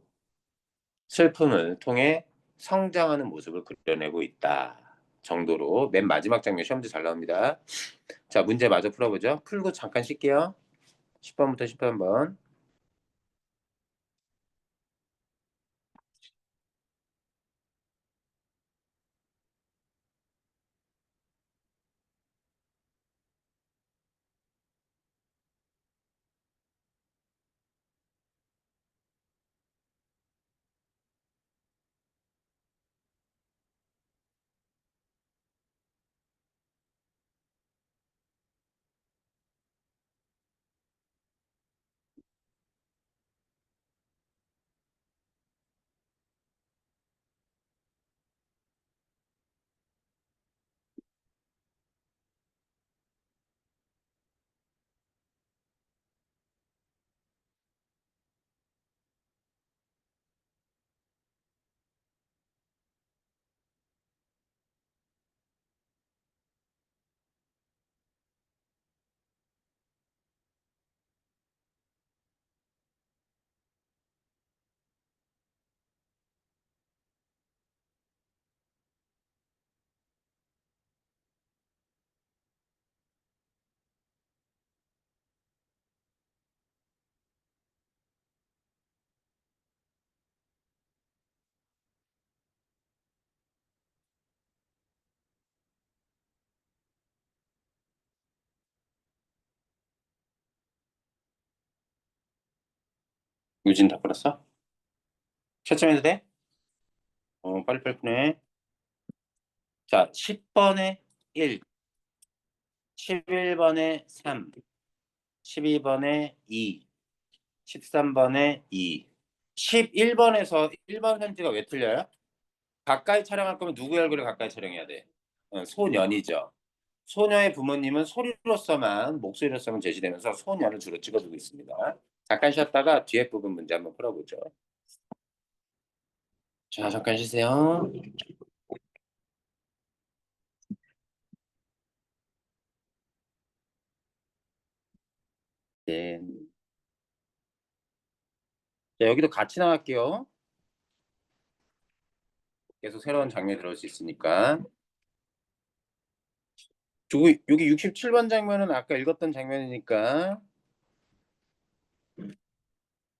슬픔을 통해 성장하는 모습을 그려내고 있다 정도로 맨 마지막 장면 시험지 잘 나옵니다. 자, 문제 마저 풀어보죠. 풀고 잠깐 쉴게요. 10번부터 13번. 유진 다 풀었어? 채점해도 돼? 빨리빨리 푸네. 자, 10번에 1, 11번에 3, 12번에 2, 13번에 2. 11번에서 1번 선지가 왜 틀려요? 가까이 촬영할 거면 누구의 얼굴을 가까이 촬영해야 돼? 소년이죠. 소녀의 부모님은 소리로서만, 목소리로서만 제시되면서 소년을 주로 찍어주고 있습니다. 잠깐 쉬었다가 뒤에 부분 문제 한번 풀어보죠. 자, 잠깐 쉬세요. 네. 자, 여기도 같이 나갈게요. 계속 새로운 장면이 들어올 수 있으니까. 여기 67번 장면은 아까 읽었던 장면이니까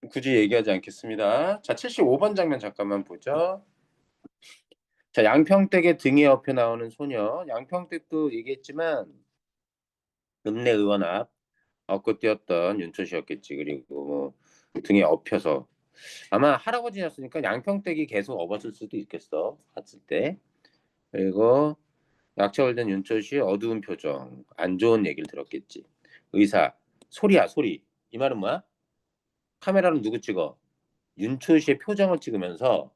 굳이 얘기하지 않겠습니다. 자, 75번 장면 잠깐만 보죠. 자, 양평댁의 등에 업혀 나오는 소녀. 양평댁도 얘기했지만 읍내 의원 앞 업고 뛰었던 윤초시였겠지. 그리고 뭐 등에 업혀서 아마 할아버지였으니까 양평댁이 계속 업었을 수도 있겠어. 갔을 때. 그리고 약체월든 윤초시 어두운 표정, 안 좋은 얘기를 들었겠지. 의사, 소리야 소리. 이 말은 뭐야? 카메라로 누구 찍어? 윤초시의 표정을 찍으면서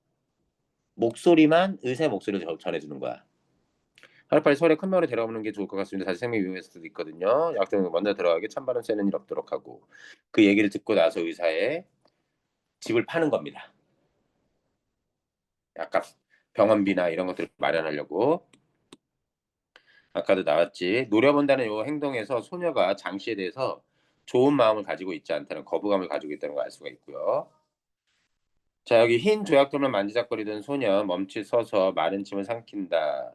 목소리만 의사의 목소리를 전해주는 거야. 빨리빨리 서울에 큰 병원에 데려오는 게 좋을 것 같습니다. 다시 생명 위험할 수도 있거든요. 약점 먼저 들어가게 찬바람 쐬는 일 없도록 하고 그 얘기를 듣고 나서 의사의 집을 파는 겁니다. 약간 병원비나 이런 것들을 마련하려고. 아까도 나왔지. 노려본다는 이 행동에서 소녀가 장 씨에 대해서 좋은 마음을 가지고 있지 않다는 거부감을 가지고 있다는 걸 알 수가 있고요. 자, 여기 흰 조약돌을 만지작거리던 소녀 멈칫 서서 마른 침을 삼킨다.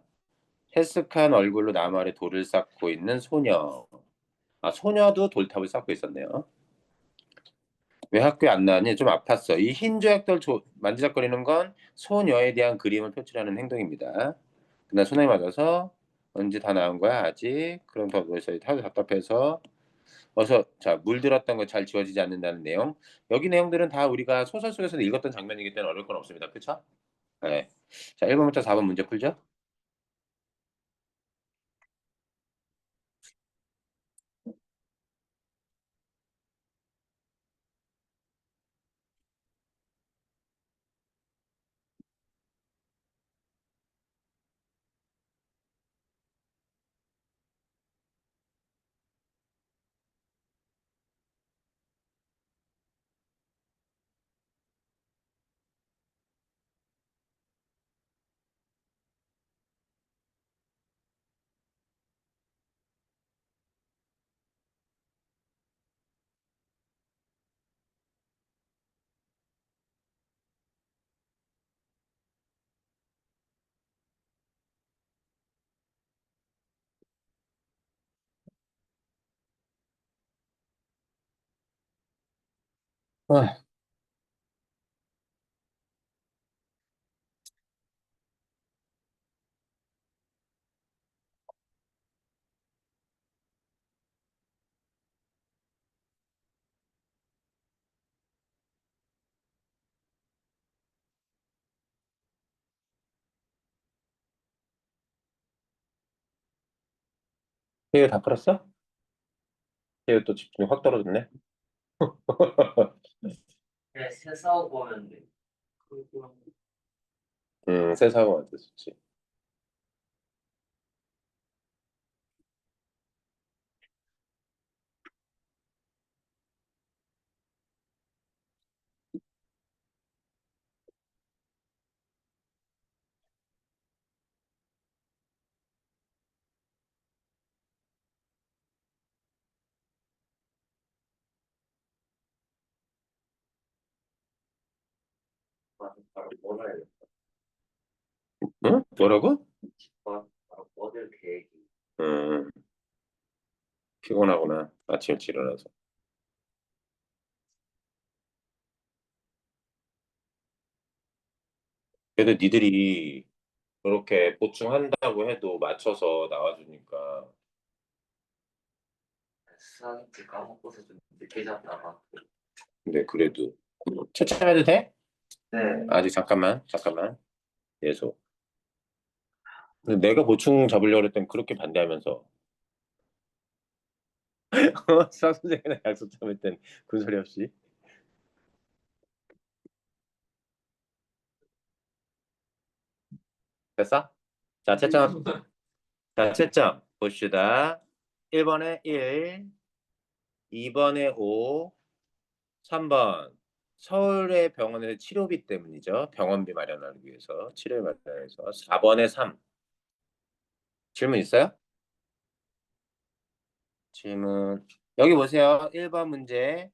헬스칸 얼굴로 나무 아래 돌을 쌓고 있는 소녀. 아, 소녀도 돌탑을 쌓고 있었네요. 왜 학교에 안 나왔니? 좀 아팠어. 이 흰 조약돌 만지작거리는 건 소녀에 대한 그림을 표출하는 행동입니다. 그날 소나기 맞아서 언제 다 나온 거야? 아직. 그럼 더 누워있어. 하도 답답해서 어서 자 물들었던 거 잘 지워지지 않는다는 내용. 여기 내용들은 다 우리가 소설 속에서 읽었던 장면이기 때문에 어려울 건 없습니다. 그렇죠? 네. 자 1번부터 4번 문제 풀죠. 아, 이거 다 풀었어? 이거 또 집중이 확 떨어졌네. 그래 세서 보면 돼. 그리고 세사고한테 좋지. 뭐라 해야 응? 뭐라고? 어딜 계획이 음, 피곤하구나. 아침 일찍 일어나서. 그래도 니들이 그렇게 보충한다고 해도 맞춰서 나와주니까. 수학인지 까먹고서 좀 늦게 잤다가 근데 그래도 채점해도 돼? 네. 아직 잠깐만. 계속. 근데 내가 보충 잡으려고 했더니 그렇게 반대하면서 수학 선생님이랑 약속 잡을 땐 그 소리 없이. 됐어? 자, 채점. 자, 채점 봅시다. 1번에 1, 2번에 5, 3번. 서울의 병원에서 치료비 때문이죠. 병원비 마련하기 위해서, 치료비 마련하기 위해서. 4번에 3. 질문 있어요? 질문. 여기 보세요. 1번 문제.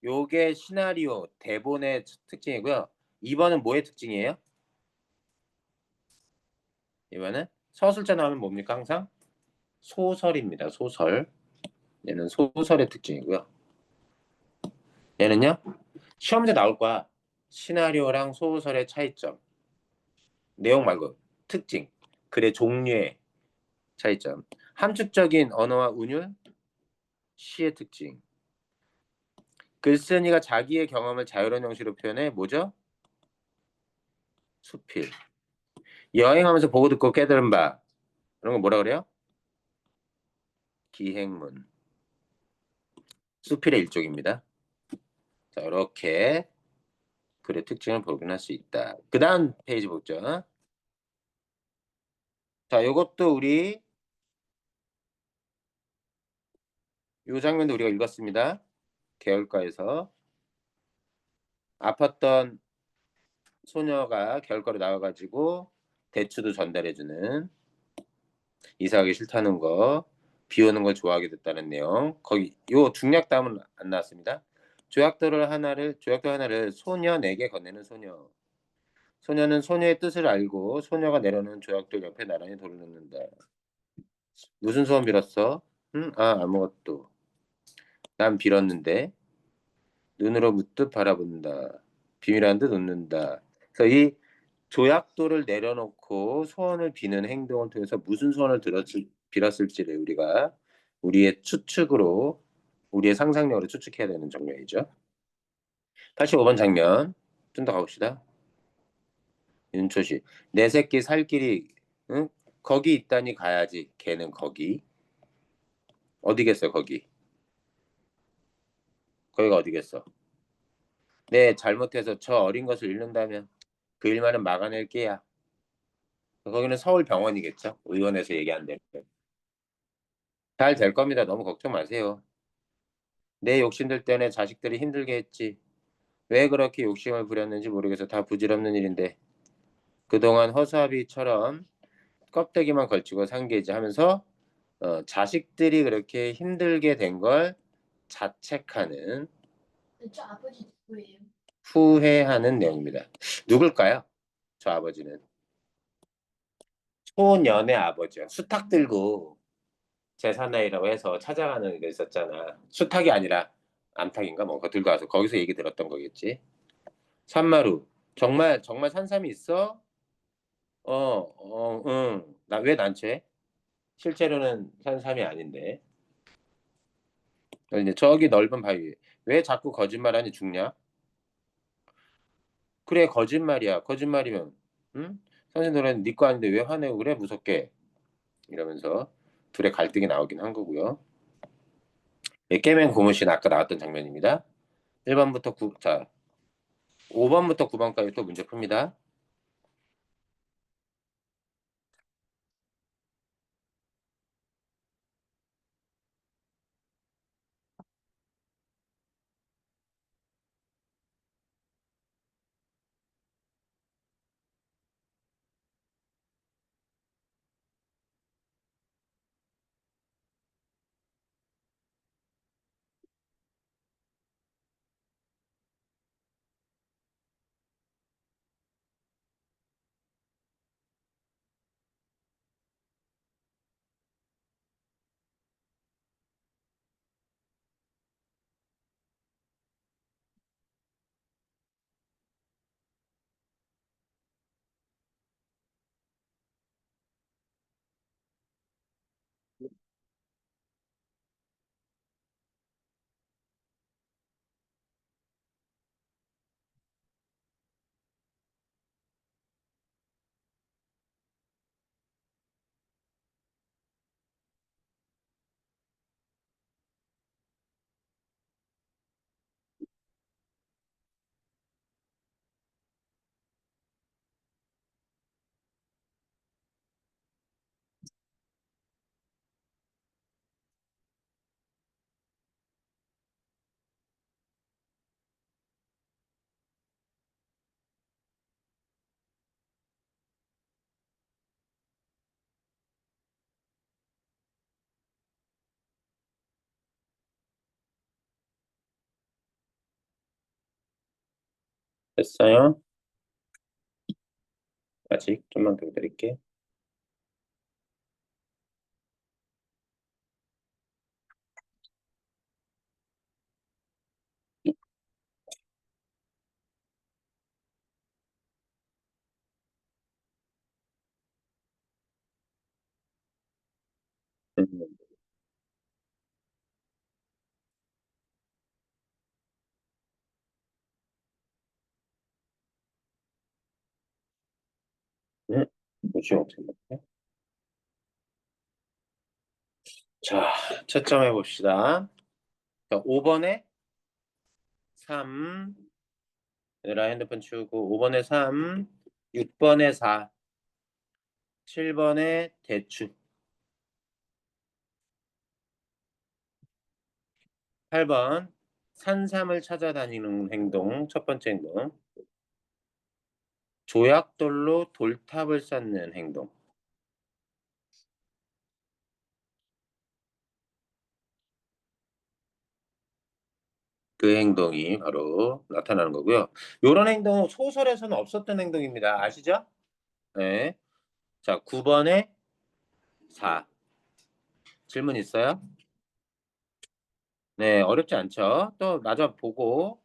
요게 시나리오, 대본의 특징이고요. 2번은 뭐의 특징이에요? 이번은 서술자 나오면 뭡니까 항상? 소설입니다. 소설. 얘는 소설의 특징이고요. 얘는요? 시험 문제 나올 거야. 시나리오랑 소설의 차이점. 내용 말고 특징. 글의 종류의 차이점. 함축적인 언어와 운율, 시의 특징. 글쓴이가 자기의 경험을 자유로운 형식으로 표현해 뭐죠? 수필. 여행하면서 보고 듣고 깨달은 바. 그런 거 뭐라 그래요? 기행문. 수필의 일종입니다. 자, 이렇게 글의 특징을 발견할 수 있다. 그 다음 페이지 보죠. 자, 이것도 우리 이 장면도 우리가 읽었습니다. 계열과에서 아팠던 소녀가 결과로 나와가지고 대추도 전달해주는 이사하기 싫다는 거, 비 오는 걸 좋아하게 됐다는 내용. 거기 요 중략 다음은 안 나왔습니다. 조약돌 하나를 소년에게 건네는 소녀. 소녀는 소녀의 뜻을 알고 소녀가 내려놓은 조약돌 옆에 나란히 돌을 놓는다. 무슨 소원 빌었어? 응? 아, 아무것도. 난 빌었는데 눈으로 문득 바라본다. 비밀한 듯 웃는다. 그래서 이 조약돌을 내려놓고 소원을 비는 행동을 통해서 무슨 소원을 빌었을지를 우리가 우리의 추측으로 우리의 상상력으로 추측해야 되는 장면이죠. 85번 장면 좀 더 가봅시다. 윤초시 내 새끼 살 길이 응? 거기 있다니 가야지. 걔는 거기 어디겠어 거기 거기가 어디겠어. 내 잘못해서 저 어린 것을 잃는다면 그 일만은 막아낼 게야. 거기는 서울병원이겠죠. 의원에서 얘기한대. 잘 될 겁니다. 너무 걱정 마세요. 내 욕심들 때문에 자식들이 힘들게 했지. 왜 그렇게 욕심을 부렸는지 모르겠어. 다 부질없는 일인데. 그동안 허수아비처럼 껍데기만 걸치고 산 게지 하면서 자식들이 그렇게 힘들게 된 걸 자책하는 저 아버지 누구예요? 후회하는 내용입니다. 누굴까요? 저 아버지는 소년의 아버지요. 수탉 들고 제사나이라고 해서 찾아가는 게 있었잖아. 수탉이 아니라 암탉인가 뭐 그거 들고 와서 거기서 얘기 들었던 거겠지. 산마루. 정말 정말 산삼이 있어? 응. 나 왜 난처해? 실제로는 산삼이 아닌데. 이제 저기 넓은 바위. 왜 자꾸 거짓말하니 죽냐? 그래 거짓말이야. 거짓말이면 응? 선생님 노래는 네 거 아닌데 왜 화내고 그래 무섭게 이러면서 둘의 갈등이 나오긴 한 거고요. 깨맨 고무신 아까 나왔던 장면입니다. 1번부터 9, 자 5번부터 9번까지 또 문제 풉니다. 됐어요? 아직 좀만 더 기다릴게. 음, 뭐지 어떻게 됐지? 자, 채점해 봅시다. 자, 5번에 3, 얘들아 핸드폰 치우고 5번에 3, 6번에 4, 7번에 대추, 8번 산삼을 찾아다니는 행동, 첫 번째 행동. 조약돌로 돌탑을 쌓는 행동. 그 행동이 바로 나타나는 거고요. 이런 행동은 소설에서는 없었던 행동입니다. 아시죠? 네. 자, 9번에 4. 질문 있어요? 네, 어렵지 않죠? 또 마저 보고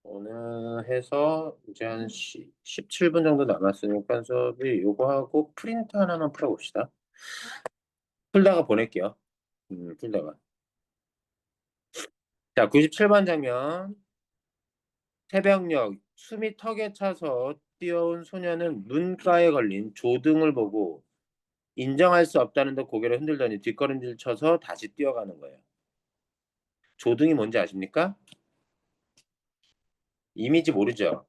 오늘 해서 이제 한 17분 정도 남았으니까 수업이 요거 하고 프린트 하나만 풀어봅시다. 풀다가 보낼게요. 풀다가. 자, 97번 장면. 새벽녘 숨이 턱에 차서 뛰어온 소녀는 눈가에 걸린 조등을 보고 인정할 수 없다는 듯 고개를 흔들더니 뒷걸음질 쳐서 다시 뛰어가는 거예요. 조등이 뭔지 아십니까? 이미지 모르죠?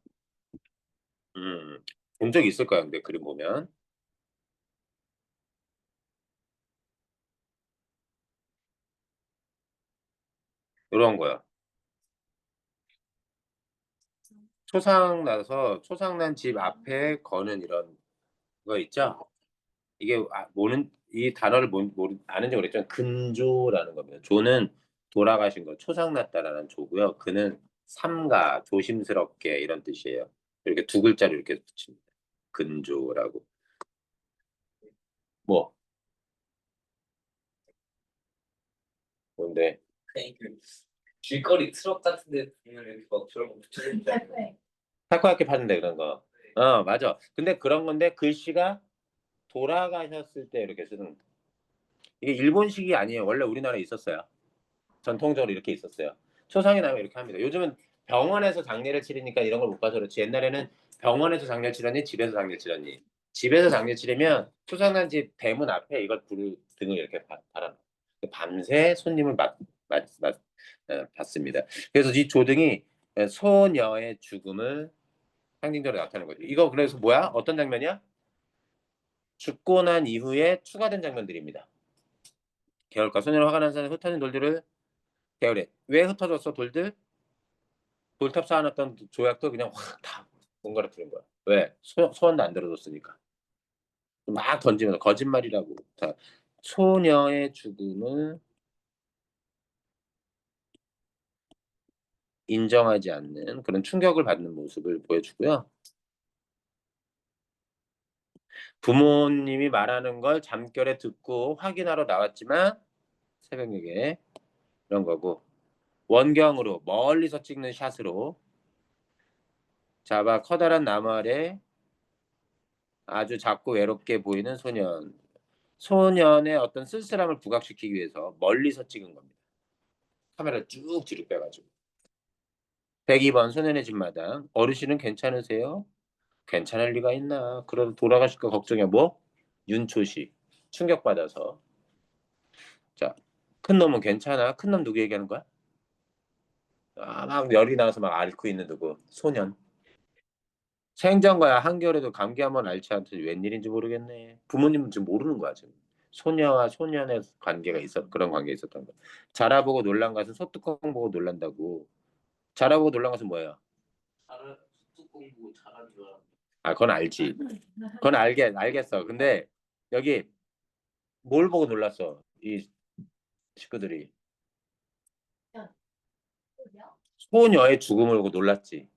본 적 있을 거야, 근데 그림 보면. 이런 거요. 초상난 집 앞에 거는 이런 거 있죠? 이게 모는 이 단어를 아는지 모르겠지만 근조라는 겁니다. 조는 돌아가신 거, 초상났다라는 조고요. 그는 삼가, 조심스럽게 이런 뜻이에요. 이렇게 두 글자로 이렇게 붙입니다. 근조라고. 뭐 뭔데? 아니, 그 길거리 트럭 같은데 보면 이렇게 막 저런 거 붙여있다. 네. 타코야키 파는데 그런 거. 맞아. 근데 그런 건데 글씨가 돌아가셨을 때 이렇게 쓰는 거. 이게 일본식이 아니에요. 원래 우리나라에 있었어요. 전통적으로 이렇게 있었어요. 초상이 나면 이렇게 합니다. 요즘은 병원에서 장례를 치르니까 이런 걸 못 봐서 그렇지 옛날에는 병원에서 장례 치렀니 집에서 장례 치렀니 집에서 장례 치르면 초상난 집 대문 앞에 이걸 불을 등을 이렇게 달아놔. 밤새 손님을 받습니다. 그래서 이 조등이 소녀의 죽음을 상징적으로 나타내는 거죠. 이거 그래서 뭐야? 어떤 장면이야? 죽고 난 이후에 추가된 장면들입니다. 개울가 소녀는 화가 난 산에 흩어진 돌들을 개울에 왜 흩어졌어 돌들? 돌탑 쌓아놨던 조약도 그냥 확 다 뭉가러뜨린 거야. 왜? 소원도 안 들어줬으니까. 막 던지면서 거짓말이라고. 자, 소녀의 죽음을 인정하지 않는 그런 충격을 받는 모습을 보여주고요. 부모님이 말하는 걸 잠결에 듣고 확인하러 나왔지만 새벽녘에 이런 거고 원경으로 멀리서 찍는 샷으로 잡아 커다란 나무 아래 아주 작고 외롭게 보이는 소년. 소년의 어떤 쓸쓸함을 부각시키기 위해서 멀리서 찍은 겁니다. 카메라를 쭉 뒤로 빼가지고. 102번 소년의 집마당. 어르신은 괜찮으세요? 괜찮을 리가 있나? 그래도 돌아가실까 걱정이야. 뭐? 윤초시. 충격받아서. 자, 큰 놈은 괜찮아? 큰 놈 누구 얘기하는 거야? 막 열이 나서 막 앓고 있는 누구? 소년. 생전과야 한겨울에도 감기 한번 앓지 않듯이 웬일인지 모르겠네. 부모님은 지금 모르는 거야 지금. 소녀와 소년의 관계가 그런 관계가 있었던 거야. 자라보고 놀란 것은 소뚜껑 보고 놀란다고. 자라보고 놀란 것은 뭐예요? 잘하 뚜껑 보고 잘하는 줄 알았는데. 그건 알지. 그건 알겠어. 근데 여기 뭘 보고 놀랐어? 이 식구들이. 소녀의 죽음을 보고 놀랐지.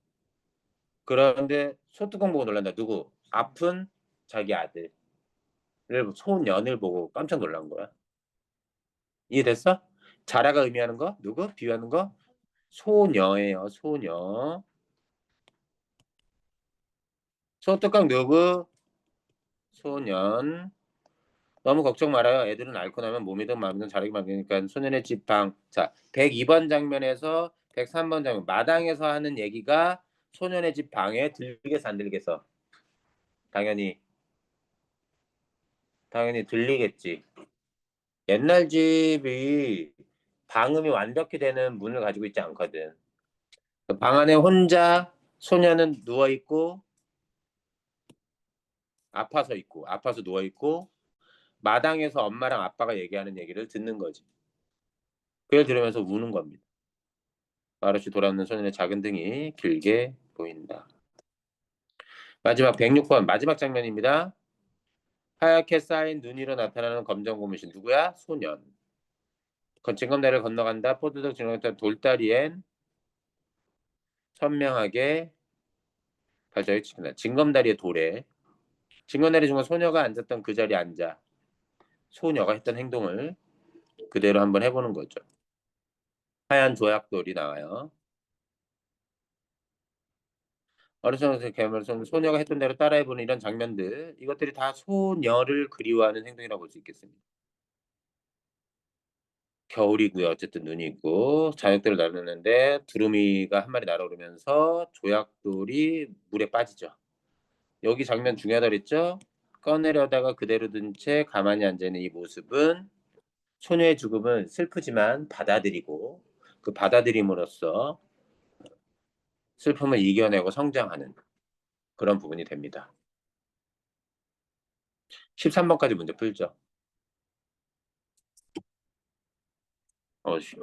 그런데 소뚜껑 보고 놀란다. 누구? 아픈 자기 아들을 소년을 보고 깜짝 놀란 거야. 이해됐어? 자라가 의미하는 거? 누구? 비유하는 거? 소녀예요. 소녀. 소뚜껑 누구? 소년. 너무 걱정 말아요. 애들은 앓고 나면 몸이든 마음이든 자라게 만드니까 소년의 지팡. 자, 102번 장면에서 103번 장면 마당에서 하는 얘기가 소년의 집 방에 들리겠어 안 들리겠어? 당연히 들리겠지. 옛날 집이 방음이 완벽히 되는 문을 가지고 있지 않거든. 방 안에 혼자 소년은 누워 있고 아파서 누워 있고 마당에서 엄마랑 아빠가 얘기하는 얘기를 듣는 거지. 그걸 들으면서 우는 겁니다. 말없이 돌아오는 소년의 작은 등이 길게 보인다. 마지막 106번 마지막 장면입니다. 하얗게 쌓인 눈 위로 나타나는 검정 고무신 누구야? 소년. 징검다리를 건너간다. 포도덕 지나갔다 돌다리엔 선명하게 발자국이 찍힌다. 징검다리의 돌에 징검다리 중간 소녀가 앉았던 그 자리에 앉아 소녀가 했던 행동을 그대로 한번 해보는 거죠. 하얀 조약돌이 나와요. 어르신한테 개물선 소녀가 했던 대로 따라해보는 이런 장면들 이것들이 다 소녀를 그리워하는 행동이라고 볼 수 있겠습니다. 겨울이고요. 어쨌든 눈이 있고 자역들을 나르는데 두루미가 한 마리 날아오르면서 조약돌이 물에 빠지죠. 여기 장면 중요하다 그랬죠? 꺼내려다가 그대로 둔 채 가만히 앉아있는 이 모습은 소녀의 죽음을 슬프지만 받아들이고 그 받아들임으로써 슬픔을 이겨내고 성장하는 그런 부분이 됩니다. 13번까지 문제 풀죠. 씨.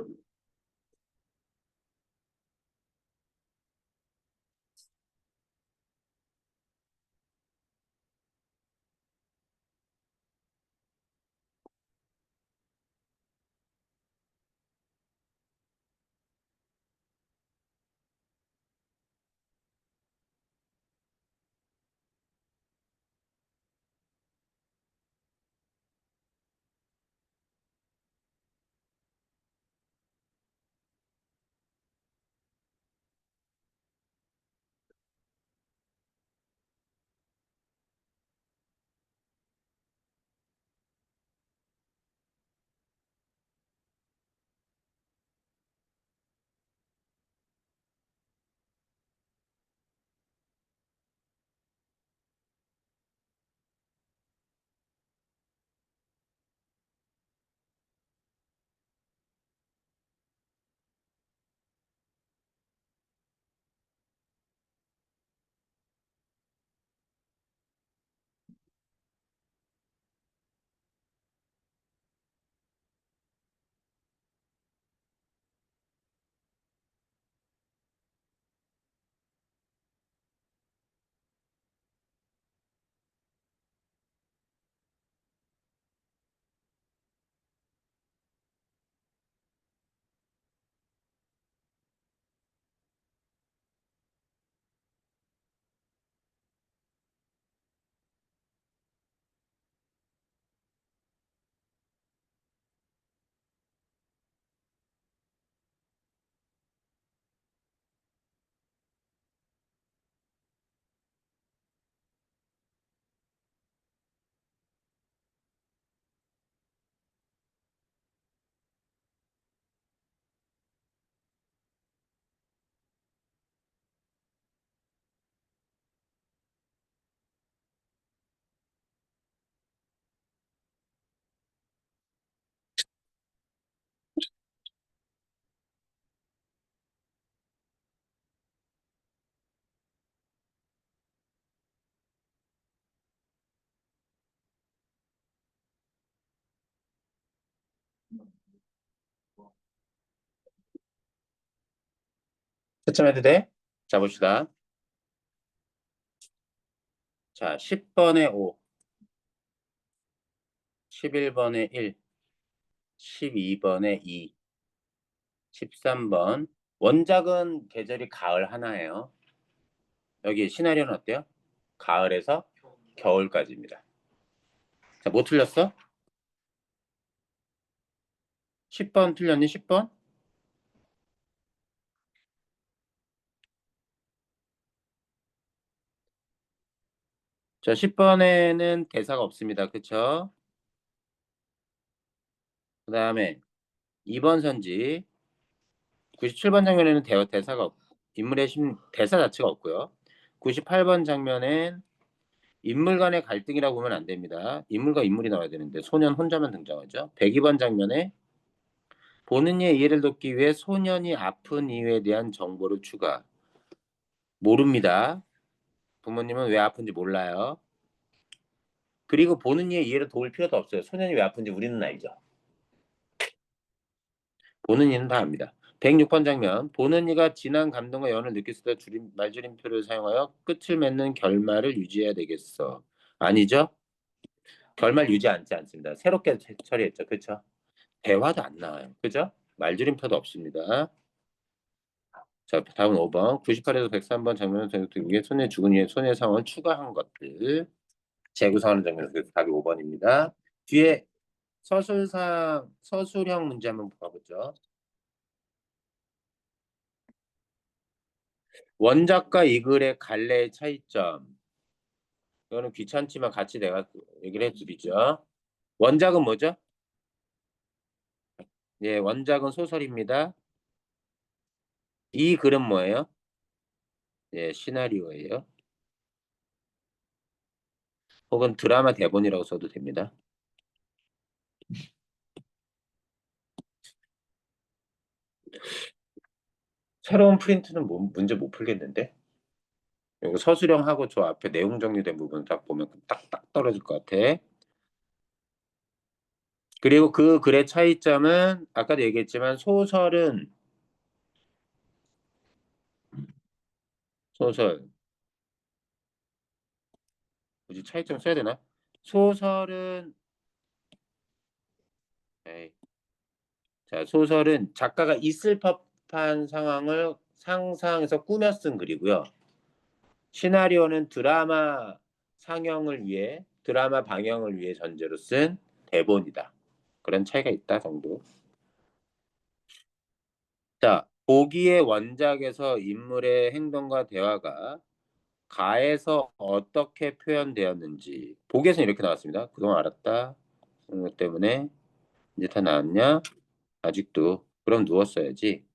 채점해도 돼? 자, 봅시다. 자, 10번에 5, 11번에 1, 12번에 2, 13번 원작은 계절이 가을 하나예요. 여기 시나리오는 어때요? 가을에서 겨울까지입니다. 자, 뭐 틀렸어? 10번 틀렸니? 10번? 자, 10번에는 대사가 없습니다. 그쵸? 그 다음에 2번 선지 97번 장면에는 대사가 인물의 대사 자체가 없고요. 98번 장면엔 인물 간의 갈등이라고 보면 안 됩니다. 인물과 인물이 나와야 되는데 소년 혼자만 등장하죠. 102번 장면에 보는 이의 이해를 돕기 위해 소년이 아픈 이유에 대한 정보를 추가. 모릅니다. 부모님은 왜 아픈지 몰라요. 그리고 보는 이의 이해를 도울 필요도 없어요. 소년이 왜 아픈지 우리는 알죠. 보는 이는 다 압니다. 106번 장면. 보는 이가 진한 감동과 연을 느꼈을 때 말줄임표를 사용하여 끝을 맺는 결말을 유지해야 되겠어. 아니죠? 결말 유지하지 않습니다. 새롭게 처리했죠. 그렇죠? 대화도 안 나와요. 그죠? 말줄임표도 없습니다. 자, 다음 5번. 98에서 103번 장면을 등기 위해 손에 죽은 이의 손해 상황을 추가한 것들. 재구성하는 장면에서 답이 5번입니다. 뒤에 서술형 문제 한번 봐보죠. 원작과 이 글의 갈래의 차이점. 이거는 귀찮지만 같이 내가 얘기를 해드리죠. 원작은 뭐죠? 예, 원작은 소설입니다. 이 글은 뭐예요? 예, 시나리오예요. 혹은 드라마 대본이라고 써도 됩니다. 새로운 프린트는 문제 못 풀겠는데? 이거 서술형하고 저 앞에 내용 정리된 부분 딱 보면 딱딱 떨어질 것 같아. 그리고 그 글의 차이점은 아까도 얘기했지만 소설 굳이 차이점 써야 되나? 소설은 에이, 자, 소설은 작가가 있을 법한 상황을 상상해서 꾸며 쓴 글이고요. 시나리오는 드라마 방영을 위해 전제로 쓴 대본이다. 그런 차이가 있다 정도. 자, 보기의 원작에서 인물의 행동과 대화가 가에서 어떻게 표현되었는지. 보기에서는 이렇게 나왔습니다. 그동안 알았다. 그런 것 때문에 이제 다 나왔냐? 아직도. 그럼 누웠어야지.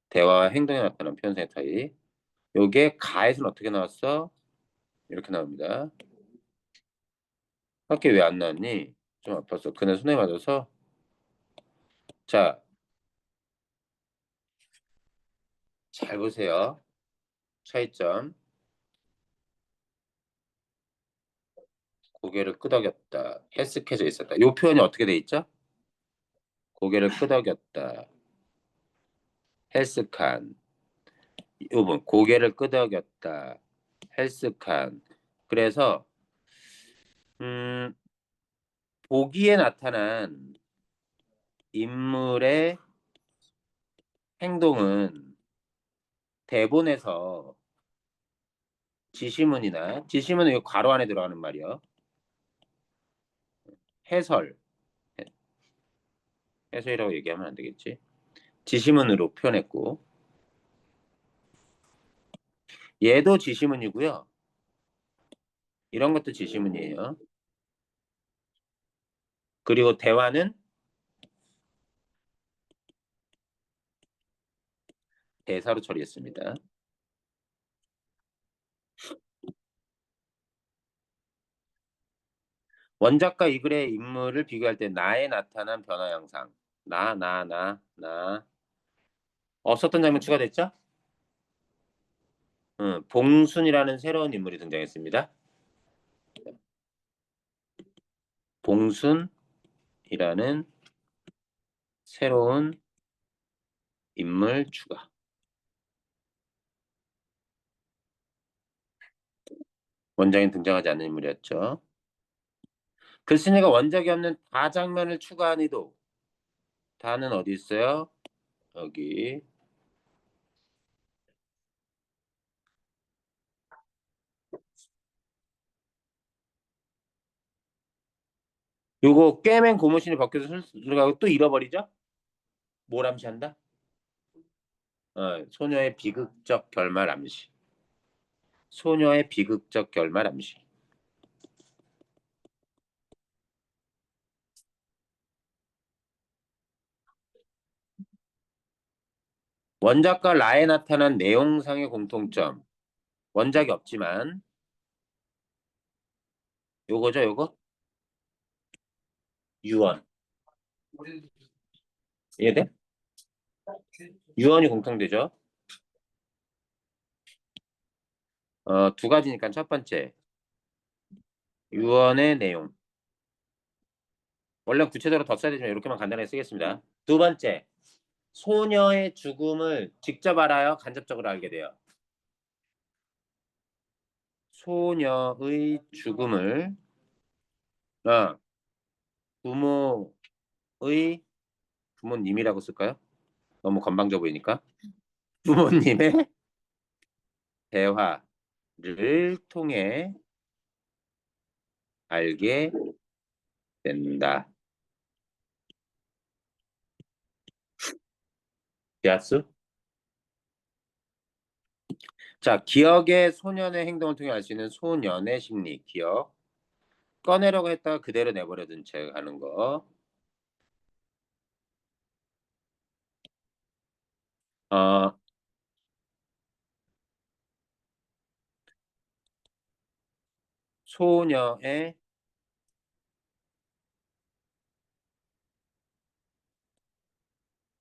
대화와 행동에 나타난 표현의 차이. 요게 가에서는 어떻게 나왔어? 이렇게 나옵니다. 학교 왜 안 나왔니? 좀 아팠어. 그날 손에 맞아서. 자, 잘 보세요. 차이점. 고개를 끄덕였다. 헬스케져 있었다. 요 표현이 어떻게 돼 있죠? 고개를 끄덕였다. 헬스칸. 요 부분 고개를 끄덕였다. 헬스칸. 그래서 음, 보기에 나타난 인물의 행동은 대본에서 지시문은 이 괄호 안에 들어가는 말이요. 해설. 해설이라고 얘기하면 안 되겠지. 지시문으로 표현했고 얘도 지시문이고요. 이런 것도 지시문이에요. 그리고 대화는 대사로 처리했습니다. 원작과 이 글의 인물을 비교할 때 나에 나타난 변화 양상. 나. 없었던 장면 추가됐죠? 봉순이라는 새로운 인물이 등장했습니다. 봉순이라는 새로운 인물 추가. 원작에 등장하지 않는 인물이었죠. 글쓴이가 원작이 없는 다 장면을 추가한 이도. 다는 어디 있어요? 여기. 요거 깨맨 고무신이 벗겨서 들어가고 또 잃어버리죠? 뭘 암시한다? 소녀의 비극적 결말 암시. 소녀의 비극적 결말 암시. 원작과 라에 나타난 내용상의 공통점. 원작이 없지만 요거죠, 요거? 유언. 이해돼? 유언이 공통되죠? 두 가지니까 첫 번째. 유언의 내용. 원래 구체적으로 더 써야 되지만 이렇게만 간단하게 쓰겠습니다. 두 번째. 소녀의 죽음을 직접 알아요? 간접적으로 알게 돼요? 소녀의 죽음을 어, 부모의 부모님이라고 쓸까요? 너무 건방져 보이니까. 부모님의 대화를 통해 알게 된다. 야수? 자, 기억의 소년의 행동을 통해 알 수 있는 소년의 심리, 기억. 꺼내려고 했다가 그대로 내버려둔 채 하는 거. 어, 소녀의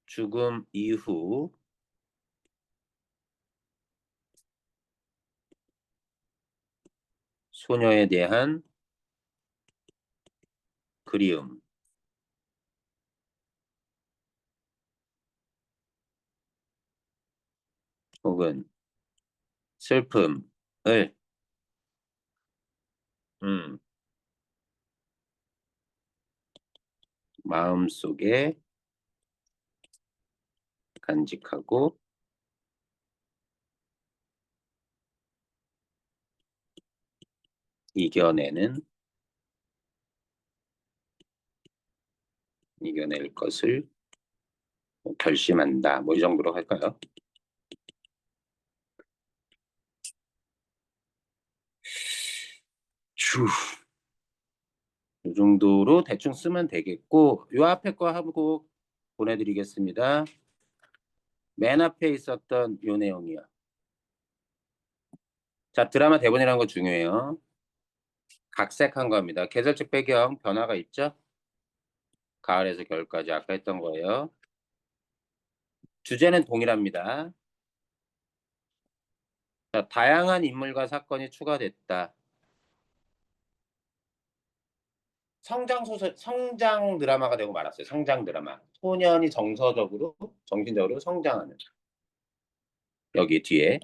죽음 이후 소녀에 대한 그리움 혹은 슬픔을 음, 마음속에 간직하고 이겨내는 이겨낼 것을 결심한다. 뭐 이 정도로 할까요? 주. 이 정도로 대충 쓰면 되겠고 요 앞에 거 하고 보내드리겠습니다. 맨 앞에 있었던 요 내용이요. 자, 드라마 대본이라는 거 중요해요. 각색한 겁니다. 계절적 배경 변화가 있죠? 가을에서 겨울까지 아까 했던 거예요. 주제는 동일합니다. 자, 다양한 인물과 사건이 추가됐다. 성장 소설, 성장 드라마가 되고 말았어요. 성장 드라마. 소년이 정서적으로, 정신적으로 성장하는. 여기 뒤에.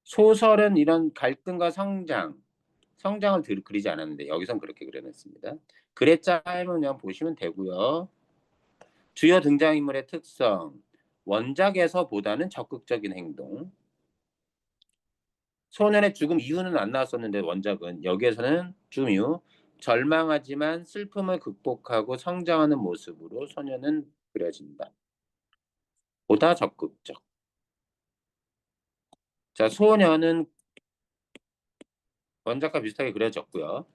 소설은 이런 갈등과 성장을 그리지 않았는데 여기선 그렇게 그려냈습니다. 글의 짧으면 그냥 보시면 되고요. 주요 등장인물의 특성. 원작에서보다는 적극적인 행동. 소년의 죽음 이유는 안 나왔었는데 원작은 여기에서는 죽음 이후 절망하지만 슬픔을 극복하고 성장하는 모습으로 소년은 그려진다. 보다 적극적. 자, 소년은 원작과 비슷하게 그려졌고요.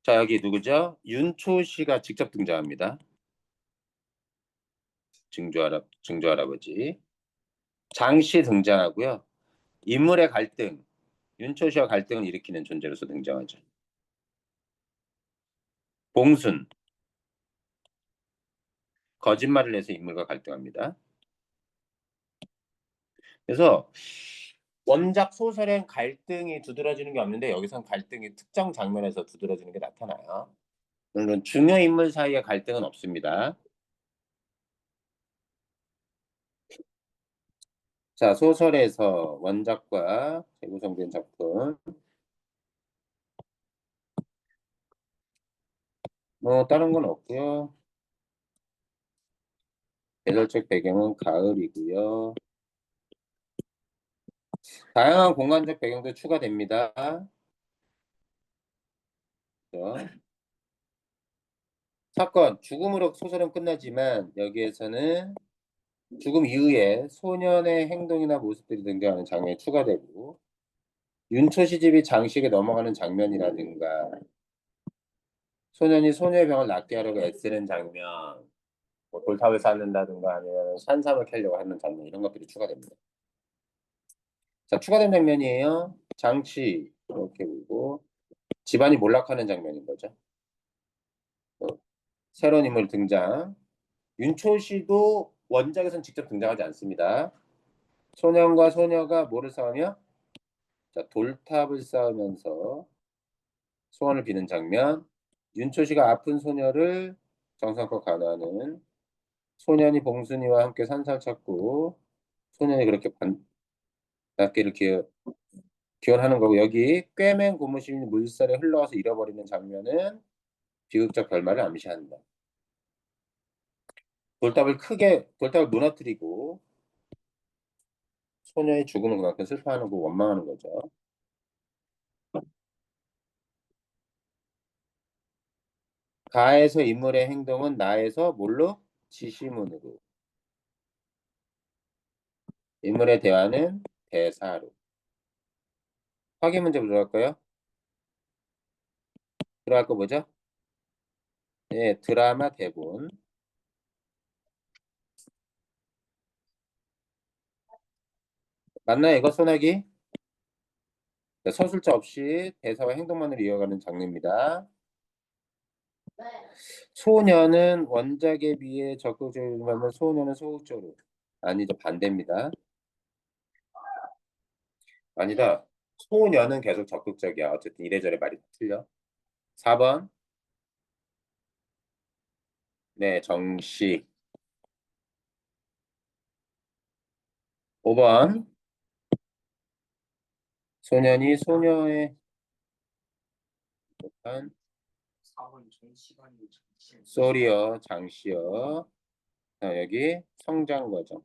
자, 여기 누구죠? 윤초 씨가 직접 등장합니다. 증조 할아버지. 장씨 등장하고요. 인물의 갈등, 윤초 씨와 갈등을 일으키는 존재로서 등장하죠. 봉순, 거짓말을 해서 인물과 갈등합니다. 그래서 원작 소설엔 갈등이 두드러지는 게 없는데 여기선 갈등이 특정 장면에서 두드러지는 게 나타나요. 물론 중요 인물 사이의 갈등은 없습니다. 자, 소설에서 원작과 재구성된 작품. 뭐 다른 건 없고요. 계절적 배경은 가을이고요. 다양한 공간적 배경도 추가됩니다. 거죠. 사건, 죽음으로 소설은 끝나지만 여기에서는 죽음 이후에 소년의 행동이나 모습들이 등장하는 장면이 추가되고 윤초 시집이 장식에 넘어가는 장면이라든가 소년이 소녀의 병을 낫게 하려고 애쓰는 장면, 뭐 돌탑을 쌓는다든가 아니면 산삼을 캐려고 하는 장면 이런 것들이 추가됩니다. 자, 추가된 장면이에요. 장치 이렇게 보고 집안이 몰락하는 장면인 거죠. 새로운 인물 등장. 윤초 씨도 원작에선 직접 등장하지 않습니다. 소년과 소녀가 뭐를 쌓으며 자, 돌탑을 쌓으면서 소원을 비는 장면. 윤초 씨가 아픈 소녀를 정성껏 간호하는 소년이 봉순이와 함께 산사를 찾고 소년이 그렇게 낫기를 기원하는 거고 여기 꿰맨 고무신이 물살에 흘러와서 잃어버리는 장면은 비극적 결말을 암시한다. 돌탑을 무너뜨리고 소녀의 죽음은 그만큼 슬퍼하는 거 원망하는 거죠. 가에서 인물의 행동은 나에서 뭘로? 지시문으로. 인물의 대화는 대사로. 확인 문제 들어갈까요? 들어갈 거 뭐죠? 네, 드라마 대본. 맞나요? 이거 소나기? 네, 서술자 없이 대사와 행동만으로 이어가는 장르입니다. 네. 소녀는 원작에 비해 적극적으로 하면 소녀는 소극적으로. 아니죠. 반대입니다. 아니다. 소녀는 계속 적극적이야. 어쨌든 이래저래 말이 틀려. 4번. 네, 정식. 5번. 소년이 소녀의 한 4번 정시간이 정시. 소리여 장시여. 자, 여기 성장 과정.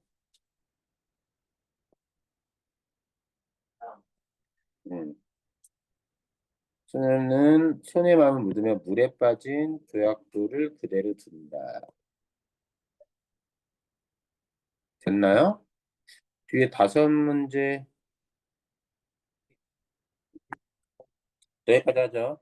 소년은 손의 마음을 묻으며 물에 빠진 조약돌을 그대로 둔다. 됐나요? 뒤에 5문제 여기까지 하죠.